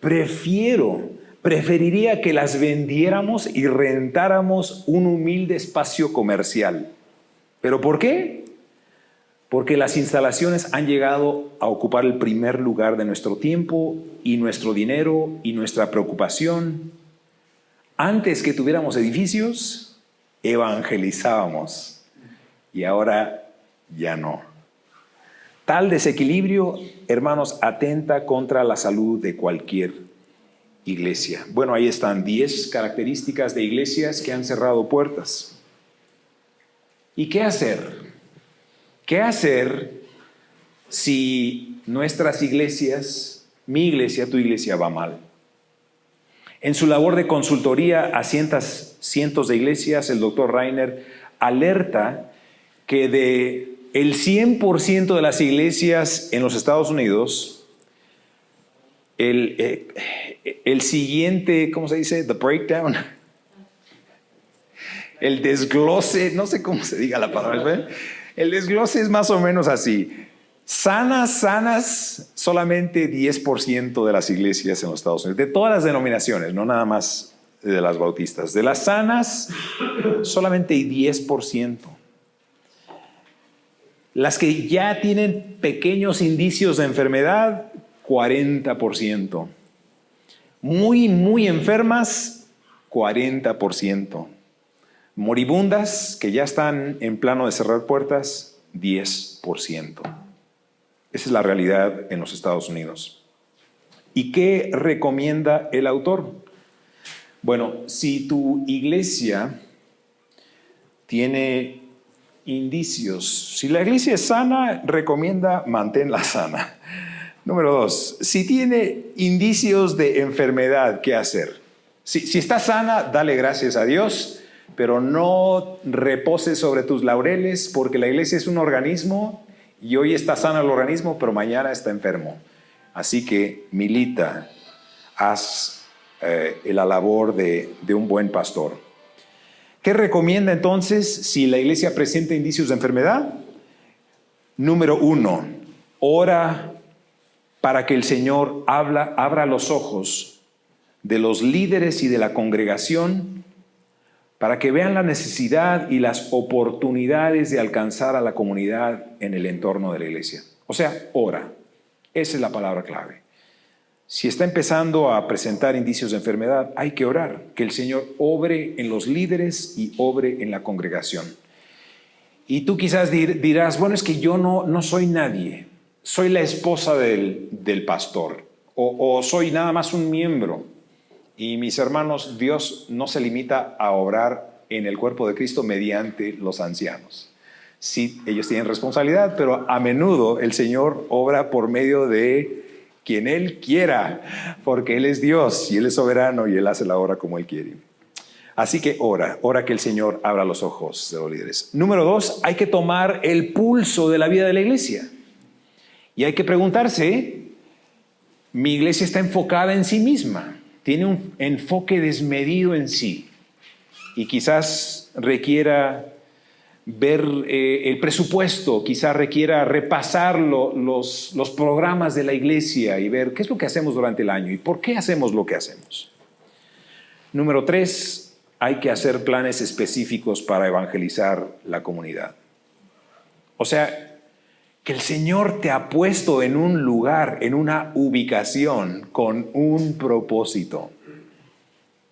preferiría que las vendiéramos y rentáramos un humilde espacio comercial. ¿Pero por qué? Porque las instalaciones han llegado a ocupar el primer lugar de nuestro tiempo y nuestro dinero y nuestra preocupación. Antes que tuviéramos edificios, evangelizábamos y ahora ya no. Tal desequilibrio, hermanos, atenta contra la salud de cualquier iglesia. Bueno, ahí están 10 características de iglesias que han cerrado puertas. ¿Y qué hacer? ¿Qué hacer si nuestras iglesias, mi iglesia, tu iglesia va mal? En su labor de consultoría a cientos de iglesias, el doctor Reiner alerta que de el 100% de las iglesias en los Estados Unidos, el siguiente, ¿cómo se dice? The breakdown. El desglose, no sé cómo se diga la palabra, ¿verdad? El desglose es más o menos así. Sanas, solamente 10% de las iglesias en los Estados Unidos, de todas las denominaciones, no nada más de las bautistas. De las sanas, solamente 10%. Las que ya tienen pequeños indicios de enfermedad, 40%. Muy, muy enfermas, 40%. Moribundas, que ya están en plano de cerrar puertas, 10%. Esa es la realidad en los Estados Unidos. ¿Y qué recomienda el autor? Bueno, si tu iglesia tiene indicios, si la iglesia es sana, recomienda manténla sana. Número 2, si tiene indicios de enfermedad, ¿qué hacer? Si está sana, dale gracias a Dios, pero no reposes sobre tus laureles, porque la iglesia es un organismo y hoy está sano el organismo, pero mañana está enfermo. Así que milita, haz la labor de un buen pastor. ¿Qué recomienda entonces si la iglesia presenta indicios de enfermedad? Número 1, ora para que el Señor abra los ojos de los líderes y de la congregación para que vean la necesidad y las oportunidades de alcanzar a la comunidad en el entorno de la iglesia. O sea, ora. Esa es la palabra clave. Si está empezando a presentar indicios de enfermedad, hay que orar, que el Señor obre en los líderes y obre en la congregación. Y tú quizás dirás, bueno, es que yo no soy nadie, soy la esposa del pastor, o soy nada más un miembro. Y mis hermanos, Dios no se limita a obrar en el cuerpo de Cristo mediante los ancianos. Sí, ellos tienen responsabilidad, pero a menudo el Señor obra por medio de quien Él quiera, porque Él es Dios y Él es soberano y Él hace la obra como Él quiere. Así que ora que el Señor abra los ojos de los líderes. Número 2, hay que tomar el pulso de la vida de la iglesia. Y hay que preguntarse, ¿mi iglesia está enfocada en sí misma? ¿Tiene un enfoque desmedido en sí? Y quizás requiera ver el presupuesto, quizás requiera repasar los programas de la iglesia y ver qué es lo que hacemos durante el año y por qué hacemos lo que hacemos. Número 3, hay que hacer planes específicos para evangelizar la comunidad. O sea, que el Señor te ha puesto en un lugar, en una ubicación, con un propósito.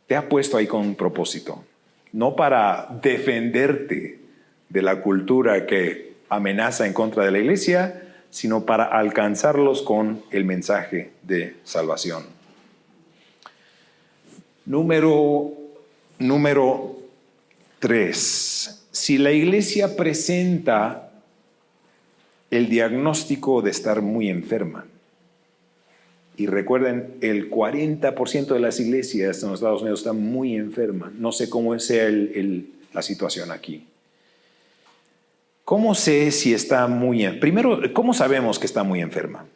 Te ha puesto ahí con un propósito. No para defenderte de la cultura que amenaza en contra de la iglesia, sino para alcanzarlos con el mensaje de salvación. Número 3. Si la iglesia presenta el diagnóstico de estar muy enferma, y recuerden, el 40% de las iglesias en los Estados Unidos están muy enfermas. No sé cómo sea la situación aquí. ¿Cómo sé si está muy enferma? Primero, ¿cómo sabemos que está muy enferma?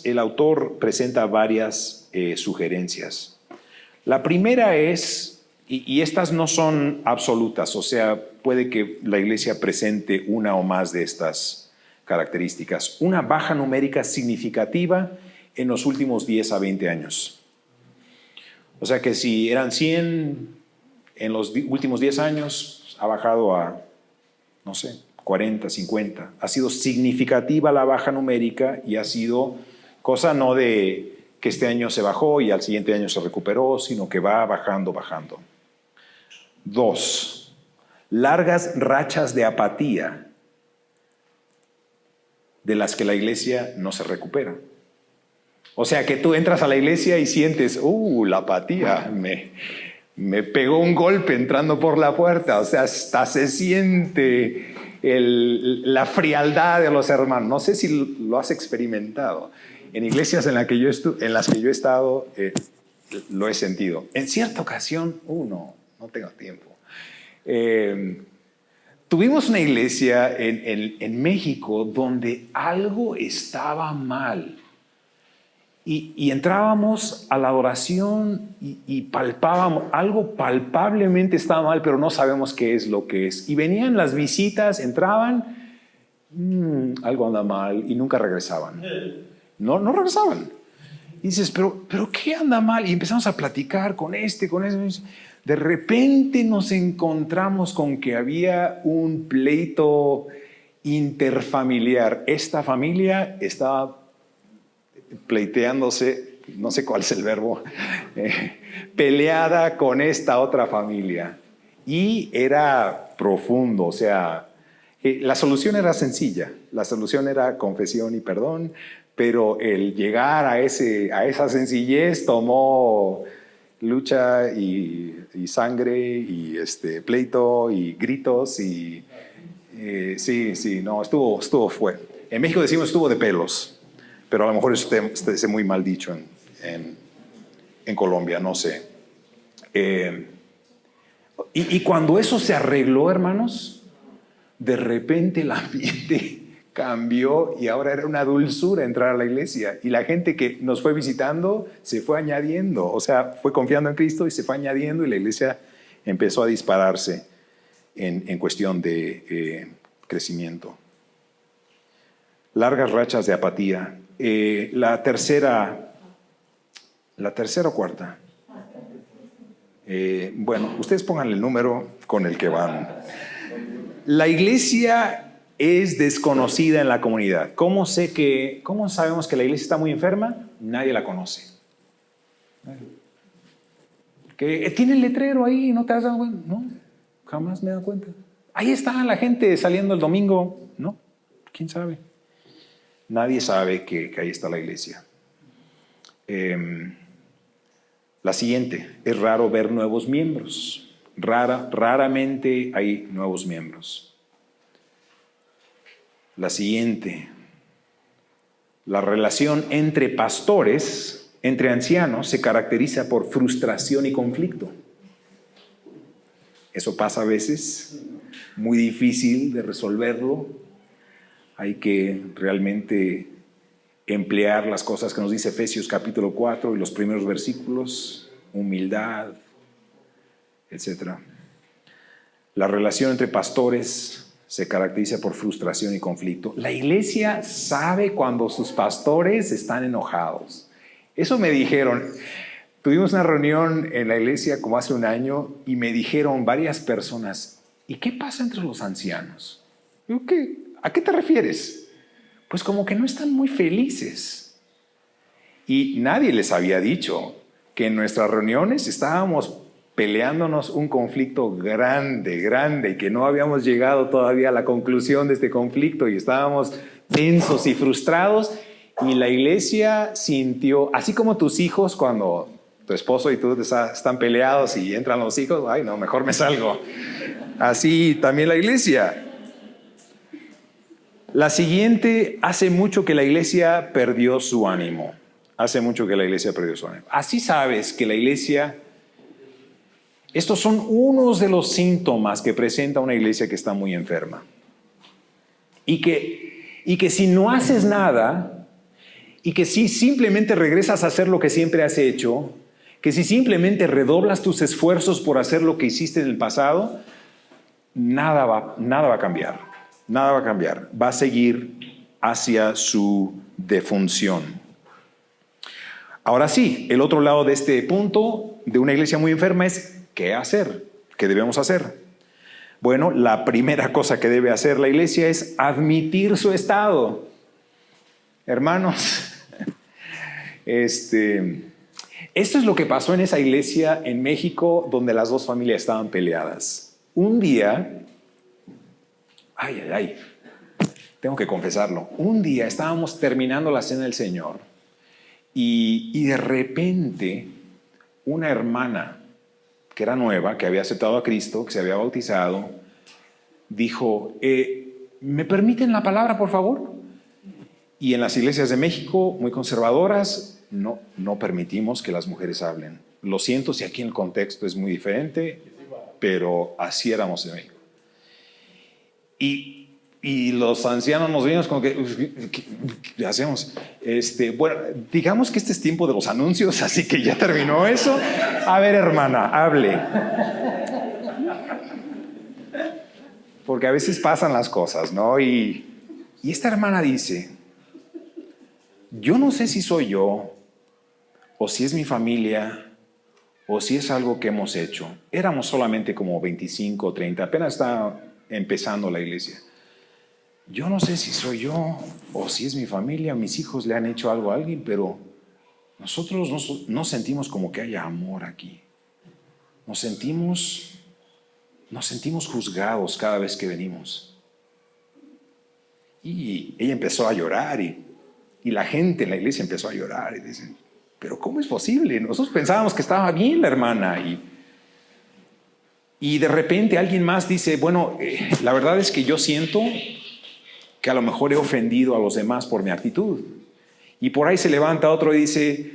El autor presenta varias sugerencias. La primera es, y estas no son absolutas, o sea, puede que la iglesia presente una o más de estas características. Una baja numérica significativa en los últimos 10 a 20 años. O sea que si eran 100 en los últimos 10 años, ha bajado a, 40, 50. Ha sido significativa la baja numérica y ha sido cosa no de que este año se bajó y al siguiente año se recuperó, sino que va bajando. 2, largas rachas de apatía de las que la iglesia no se recupera. O sea que tú entras a la iglesia y sientes, la apatía, me pegó un golpe entrando por la puerta. O sea, hasta se siente la frialdad de los hermanos. No sé si lo has experimentado. En iglesias en las que yo he estado, lo he sentido. En cierta ocasión, no tengo tiempo. Tuvimos una iglesia en México donde algo estaba mal. Y entrábamos a la adoración y palpábamos, algo palpablemente estaba mal, pero no sabemos qué es lo que es. Y venían las visitas, entraban, algo anda mal, y nunca regresaban. No regresaban. Y dices, pero ¿qué anda mal? Y empezamos a platicar con con ese. De repente nos encontramos con que había un pleito interfamiliar. Esta familia estaba pleiteándose, no sé cuál es el verbo, peleada con esta otra familia. Y era profundo, o sea, la solución era sencilla. La solución era confesión y perdón, pero el llegar a esa sencillez tomó lucha y sangre y pleito y gritos y sí, no, estuvo fue. En México decimos estuvo de pelos, pero a lo mejor es muy mal dicho en Colombia, no sé. Y cuando eso se arregló, hermanos, de repente el ambiente cambió y ahora era una dulzura entrar a la iglesia. Y la gente que nos fue visitando se fue añadiendo, o sea, fue confiando en Cristo y se fue añadiendo y la iglesia empezó a dispararse en cuestión de crecimiento. Largas rachas de apatía. La tercera o cuarta. Bueno, ustedes pongan el número con el que van. La iglesia es desconocida en la comunidad. ¿Cómo sabemos que la iglesia está muy enferma? Nadie la conoce. Que tiene el letrero ahí, ¿no te has dado cuenta? No, jamás me he dado cuenta. Ahí está la gente saliendo el domingo. No, ¿quién sabe? Nadie sabe que ahí está la iglesia. La siguiente, es raro ver nuevos miembros. Raramente hay nuevos miembros. La siguiente, la relación entre pastores, entre ancianos, se caracteriza por frustración y conflicto. Eso pasa a veces, muy difícil de resolverlo. Hay que realmente emplear las cosas que nos dice Efesios capítulo 4 y los primeros versículos, humildad, etc. La relación entre pastores se caracteriza por frustración y conflicto. La iglesia sabe cuando sus pastores están enojados. Eso me dijeron. Tuvimos una reunión en la iglesia como hace un año y me dijeron varias personas, ¿y qué pasa entre los ancianos? Digo, ¿a qué te refieres? Pues como que no están muy felices. Y nadie les había dicho que en nuestras reuniones estábamos peleándonos un conflicto grande, y que no habíamos llegado todavía a la conclusión de este conflicto y estábamos tensos y frustrados, y la iglesia sintió, así como tus hijos cuando tu esposo y tú están peleados y entran los hijos, ay no, mejor me salgo. Así también la iglesia. La siguiente, hace mucho que la iglesia perdió su ánimo. Hace mucho que la iglesia perdió su ánimo. Así sabes que la iglesia... Estos son unos de los síntomas que presenta una iglesia que está muy enferma. Y que si no haces nada, y que si simplemente regresas a hacer lo que siempre has hecho, que si simplemente redoblas tus esfuerzos por hacer lo que hiciste en el pasado, nada va a cambiar. Nada va a cambiar. Va a seguir hacia su defunción. Ahora sí, el otro lado de este punto de una iglesia muy enferma es ¿qué hacer? ¿Qué debemos hacer? Bueno, la primera cosa que debe hacer la iglesia es admitir su estado. Hermanos, esto es lo que pasó en esa iglesia en México donde las dos familias estaban peleadas. Un día, tengo que confesarlo, un día estábamos terminando la cena del Señor y de repente una hermana que era nueva, que había aceptado a Cristo, que se había bautizado, dijo, ¿me permiten la palabra, por favor? Y en las iglesias de México, muy conservadoras, no permitimos que las mujeres hablen. Lo siento si aquí en el contexto es muy diferente, pero así éramos en México. Y los ancianos nos vimos como que, ¿qué hacemos? Bueno, digamos que este es tiempo de los anuncios, así que ya terminó eso. A ver, hermana, hable. Porque a veces pasan las cosas, ¿no? Y esta hermana dice, yo no sé si soy yo o si es mi familia, o si es algo que hemos hecho. Éramos solamente como 25 o 30, apenas estaba empezando la iglesia. Yo no sé si soy yo, o si es mi familia, mis hijos le han hecho algo a alguien, pero nosotros no sentimos como que haya amor aquí. Nos sentimos juzgados cada vez que venimos. Y ella empezó a llorar y la gente en la iglesia empezó a llorar y dicen, pero ¿cómo es posible? Nosotros pensábamos que estaba bien la hermana. Y de repente alguien más dice, bueno, la verdad es que yo siento que a lo mejor he ofendido a los demás por mi actitud. Y por ahí se levanta otro y dice,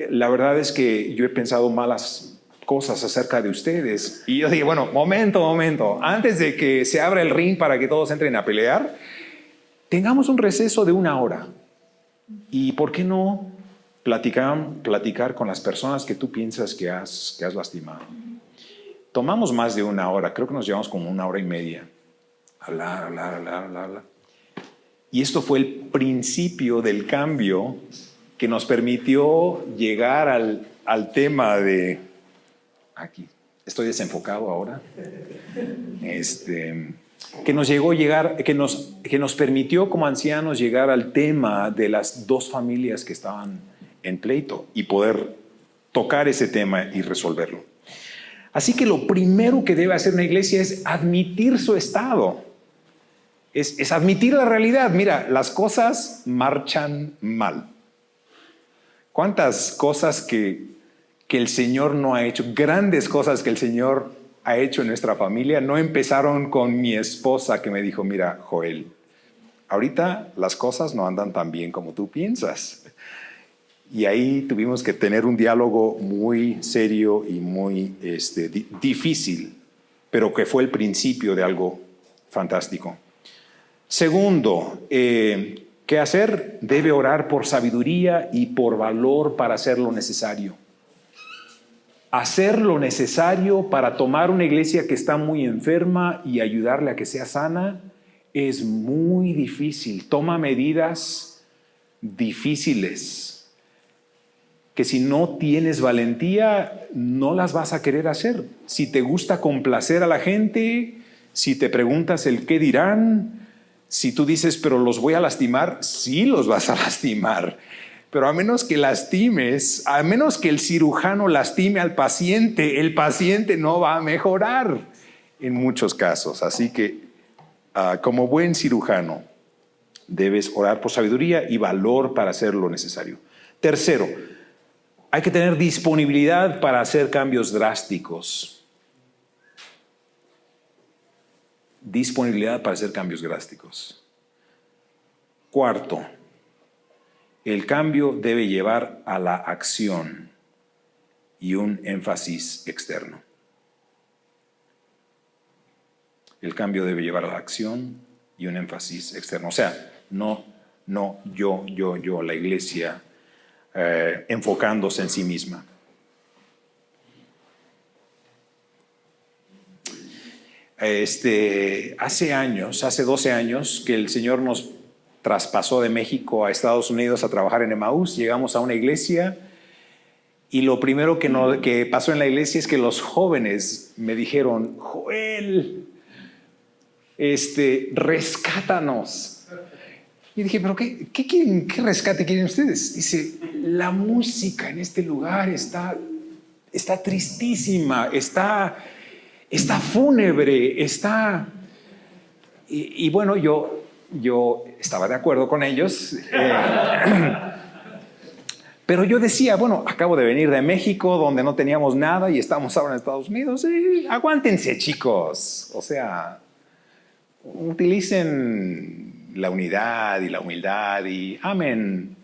la verdad es que yo he pensado malas cosas acerca de ustedes. Y yo dije, bueno, momento, antes de que se abra el ring para que todos entren a pelear, tengamos un receso de 1 hora. ¿Y por qué no platicar con las personas que tú piensas que has lastimado? Tomamos más de 1 hora, creo que nos llevamos como 1 hora y media. Hablar. Y esto fue el principio del cambio que nos permitió llegar al tema de... Aquí, estoy desenfocado ahora. Que nos permitió como ancianos llegar al tema de las 2 familias que estaban en pleito y poder tocar ese tema y resolverlo. Así que lo primero que debe hacer una iglesia es admitir su estado. Es admitir la realidad. Mira, las cosas marchan mal. ¿Cuántas cosas que el Señor no ha hecho, grandes cosas que el Señor ha hecho en nuestra familia, no empezaron con mi esposa que me dijo, mira, Joel, ahorita las cosas no andan tan bien como tú piensas? Y ahí tuvimos que tener un diálogo muy serio y muy difícil, pero que fue el principio de algo fantástico. Segundo, ¿qué hacer? Debe orar por sabiduría y por valor para hacer lo necesario. Hacer lo necesario para tomar una iglesia que está muy enferma y ayudarle a que sea sana es muy difícil. Toma medidas difíciles que si no tienes valentía no las vas a querer hacer. Si te gusta complacer a la gente, si te preguntas el qué dirán, si tú dices pero los voy a lastimar, sí los vas a lastimar. Pero a menos que lastimes, a menos que el cirujano lastime al paciente, el paciente no va a mejorar en muchos casos. Así que como buen cirujano debes orar por sabiduría y valor para hacer lo necesario. Tercero, hay que tener disponibilidad para hacer cambios drásticos. Disponibilidad para hacer cambios drásticos. Cuarto, el cambio debe llevar a la acción y un énfasis externo. El cambio debe llevar a la acción y un énfasis externo. O sea, no yo, la iglesia enfocándose en sí misma. Hace 12 años que el Señor nos traspasó de México a Estados Unidos a trabajar en Emaús. Llegamos a una iglesia y lo primero que pasó en la iglesia es que los jóvenes me dijeron, Joel, rescátanos. Y dije, ¿pero qué quieren? ¿Qué rescate quieren ustedes? Dice, la música en este lugar está tristísima, está fúnebre, y bueno, yo estaba de acuerdo con ellos, pero yo decía, bueno, acabo de venir de México donde no teníamos nada y estamos ahora en Estados Unidos, aguántense chicos, o sea, utilicen la unidad y la humildad y amén.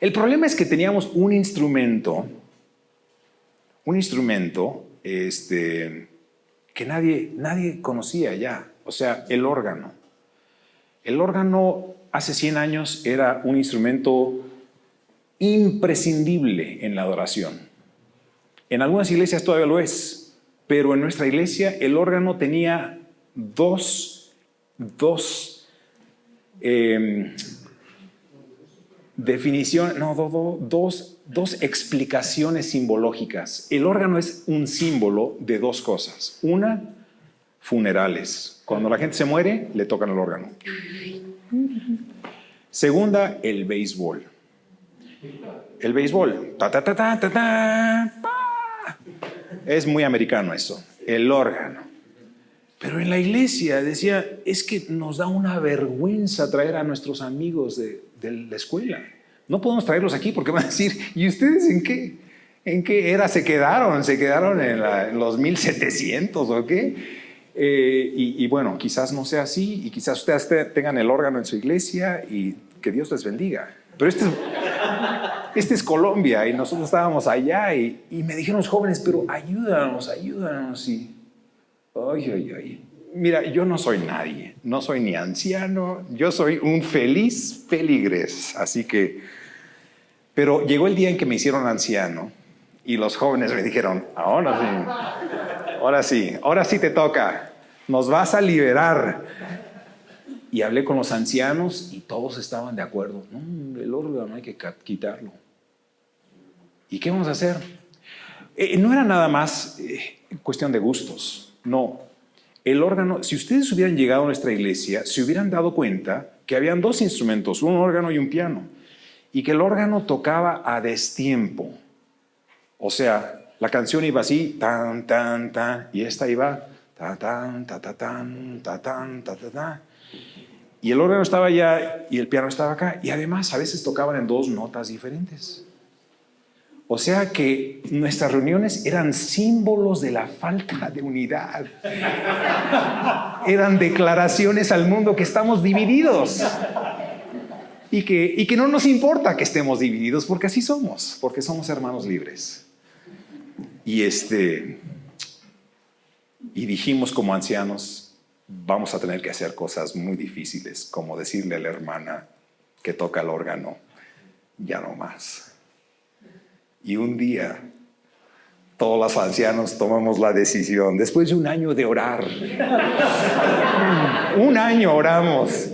El problema es que teníamos un instrumento que nadie conocía ya, o sea, el órgano. El órgano hace 100 años era un instrumento imprescindible en la adoración. En algunas iglesias todavía lo es, pero en nuestra iglesia el órgano tenía dos definiciones, dos dos explicaciones simbológicas. El órgano es un símbolo de dos cosas. Una, funerales. Cuando la gente se muere, le tocan el órgano. Segunda, el béisbol. El béisbol. Ta, ta, ta, ta, ta, ta, pa. Es muy americano eso. El órgano. Pero en la iglesia decía, es que nos da una vergüenza traer a nuestros amigos de la escuela. No podemos traerlos aquí porque van a decir, ¿y ustedes en qué era se quedaron? ¿Se quedaron en los 1700 o qué? Y bueno, quizás no sea así y quizás ustedes tengan el órgano en su iglesia y que Dios les bendiga. Pero este es Colombia y nosotros estábamos allá y me dijeron los jóvenes, pero ayúdanos. Y, ay. Mira, yo no soy nadie, no soy ni anciano, yo soy un feliz feligres, así que... Pero llegó el día en que me hicieron anciano y los jóvenes me dijeron, ahora sí te toca, nos vas a liberar. Y hablé con los ancianos y todos estaban de acuerdo. No, el órgano hay que quitarlo. ¿Y qué vamos a hacer? No era nada más cuestión de gustos, no. El órgano, si ustedes hubieran llegado a nuestra iglesia, se hubieran dado cuenta que habían dos instrumentos, un órgano y un piano, y que el órgano tocaba a destiempo. O sea, la canción iba así, tan, tan, tan, y esta iba, ta, tan, ta, ta, tan, ta, tan, ta, ta, ta. Y el órgano estaba allá y el piano estaba acá, y además a veces tocaban en dos notas diferentes. O sea que nuestras reuniones eran símbolos de la falta de unidad. Eran declaraciones al mundo que estamos divididos. Y que no nos importa que estemos divididos, porque así somos, porque somos hermanos libres. Y dijimos como ancianos, vamos a tener que hacer cosas muy difíciles, como decirle a la hermana que toca el órgano, ya no más. Y un día, todos los ancianos tomamos la decisión, después de un año de orar. Un año oramos.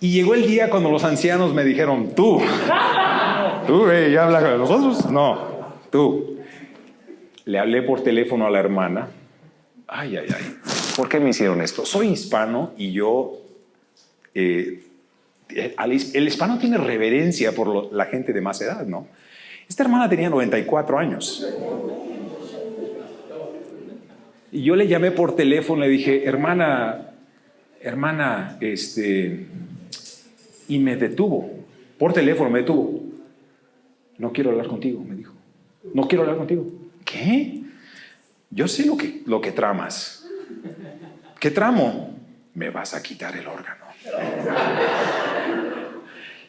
Y llegó el día cuando los ancianos me dijeron, tú, ¿ya hablas con nosotros? No, tú. Le hablé por teléfono a la hermana. Ay. ¿Por qué me hicieron esto? Soy hispano y yo... el hispano tiene reverencia por la gente de más edad, ¿no? Esta hermana tenía 94 años. Y yo le llamé por teléfono, le dije, hermana, y me detuvo. Por teléfono me detuvo. No quiero hablar contigo, me dijo. No quiero hablar contigo. ¿Qué? Yo sé lo que tramas. ¿Qué tramo? Me vas a quitar el órgano.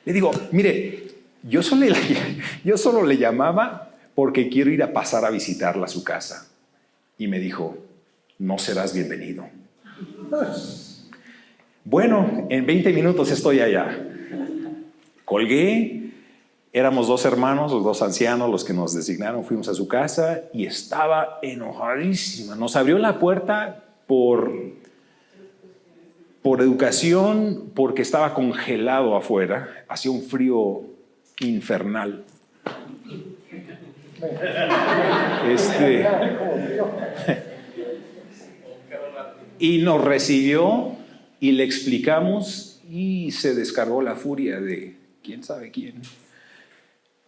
Le digo, mire, yo solo le llamaba porque quiero ir a pasar a visitarla a su casa. Y me dijo, no serás bienvenido. Bueno, en 20 minutos estoy allá. Colgué, éramos dos hermanos, los dos ancianos, los que nos designaron, fuimos a su casa y estaba enojadísima. Nos abrió la puerta por educación, porque estaba congelado afuera, hacía un frío infernal. Y nos recibió y le explicamos y se descargó la furia de quién sabe quién.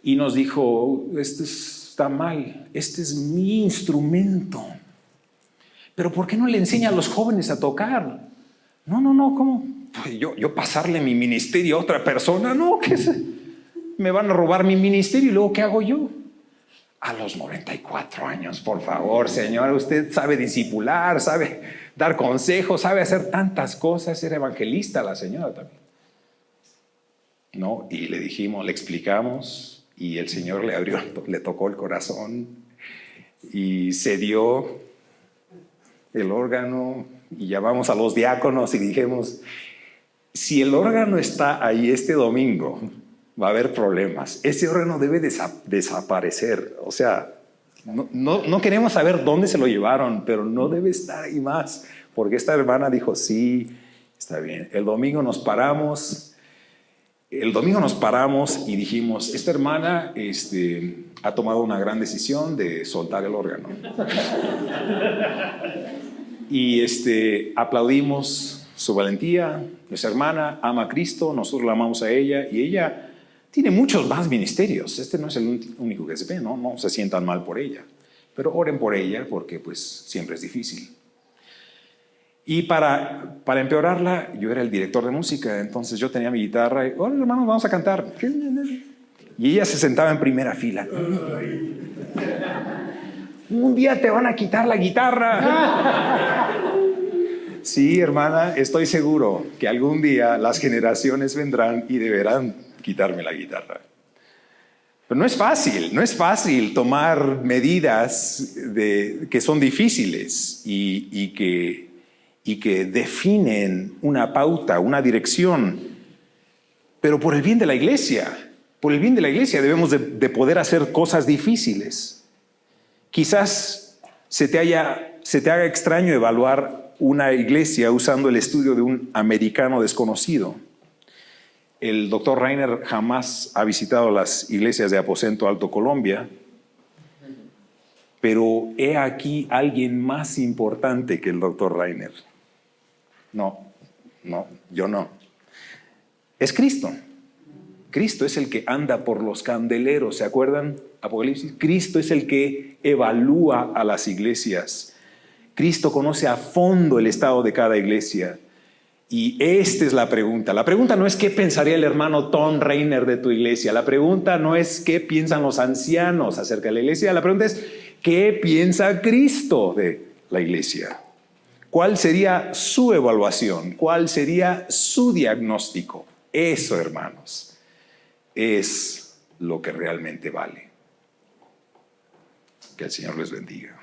Y nos dijo, esto está mal, este es mi instrumento. Pero ¿por qué no le enseña a los jóvenes a tocar? No, ¿cómo? Pues yo pasarle mi ministerio a otra persona, no, me van a robar mi ministerio y luego ¿qué hago yo? A los 94 años, por favor, señora, usted sabe discipular, sabe dar consejos, sabe hacer tantas cosas, era evangelista la señora también. No, y le explicamos, y el Señor le tocó el corazón y se dio el órgano y llamamos a los diáconos y dijimos, si el órgano está ahí este domingo, va a haber problemas. Ese órgano debe desaparecer. O sea, no queremos saber dónde se lo llevaron, pero no debe estar ahí más, porque esta hermana dijo, sí, está bien. El domingo nos paramos el domingo nos paramos y dijimos, esta hermana ha tomado una gran decisión de soltar el órgano. Y aplaudimos su valentía. Nuestra hermana ama a Cristo, nosotros la amamos a ella, y ella tiene muchos más ministerios. Este no es el único que se ve, no se sientan mal por ella. Pero oren por ella porque pues siempre es difícil. Y para empeorarla, yo era el director de música, entonces yo tenía mi guitarra y, hola hermanos, vamos a cantar. Y ella se sentaba en primera fila. Un día te van a quitar la guitarra. Sí, hermana, estoy seguro que algún día las generaciones vendrán y deberán quitarme la guitarra. Pero no es fácil tomar medidas que son difíciles y que definen una pauta, una dirección. Pero por el bien de la iglesia debemos de poder hacer cosas difíciles. Quizás se te haga extraño evaluar una iglesia usando el estudio de un americano desconocido. El doctor Rainer jamás ha visitado las iglesias de Aposento Alto Colombia, pero he aquí alguien más importante que el doctor Rainer. No, yo no. Es Cristo. Cristo es el que anda por los candeleros, ¿se acuerdan? Apocalipsis. Cristo es el que evalúa a las iglesias. Cristo conoce a fondo el estado de cada iglesia. Y esta es la pregunta. La pregunta no es qué pensaría el hermano Tom Rainer de tu iglesia. La pregunta no es qué piensan los ancianos acerca de la iglesia. La pregunta es qué piensa Cristo de la iglesia. ¿Cuál sería su evaluación? ¿Cuál sería su diagnóstico? Eso, hermanos, es lo que realmente vale. Que el Señor les bendiga.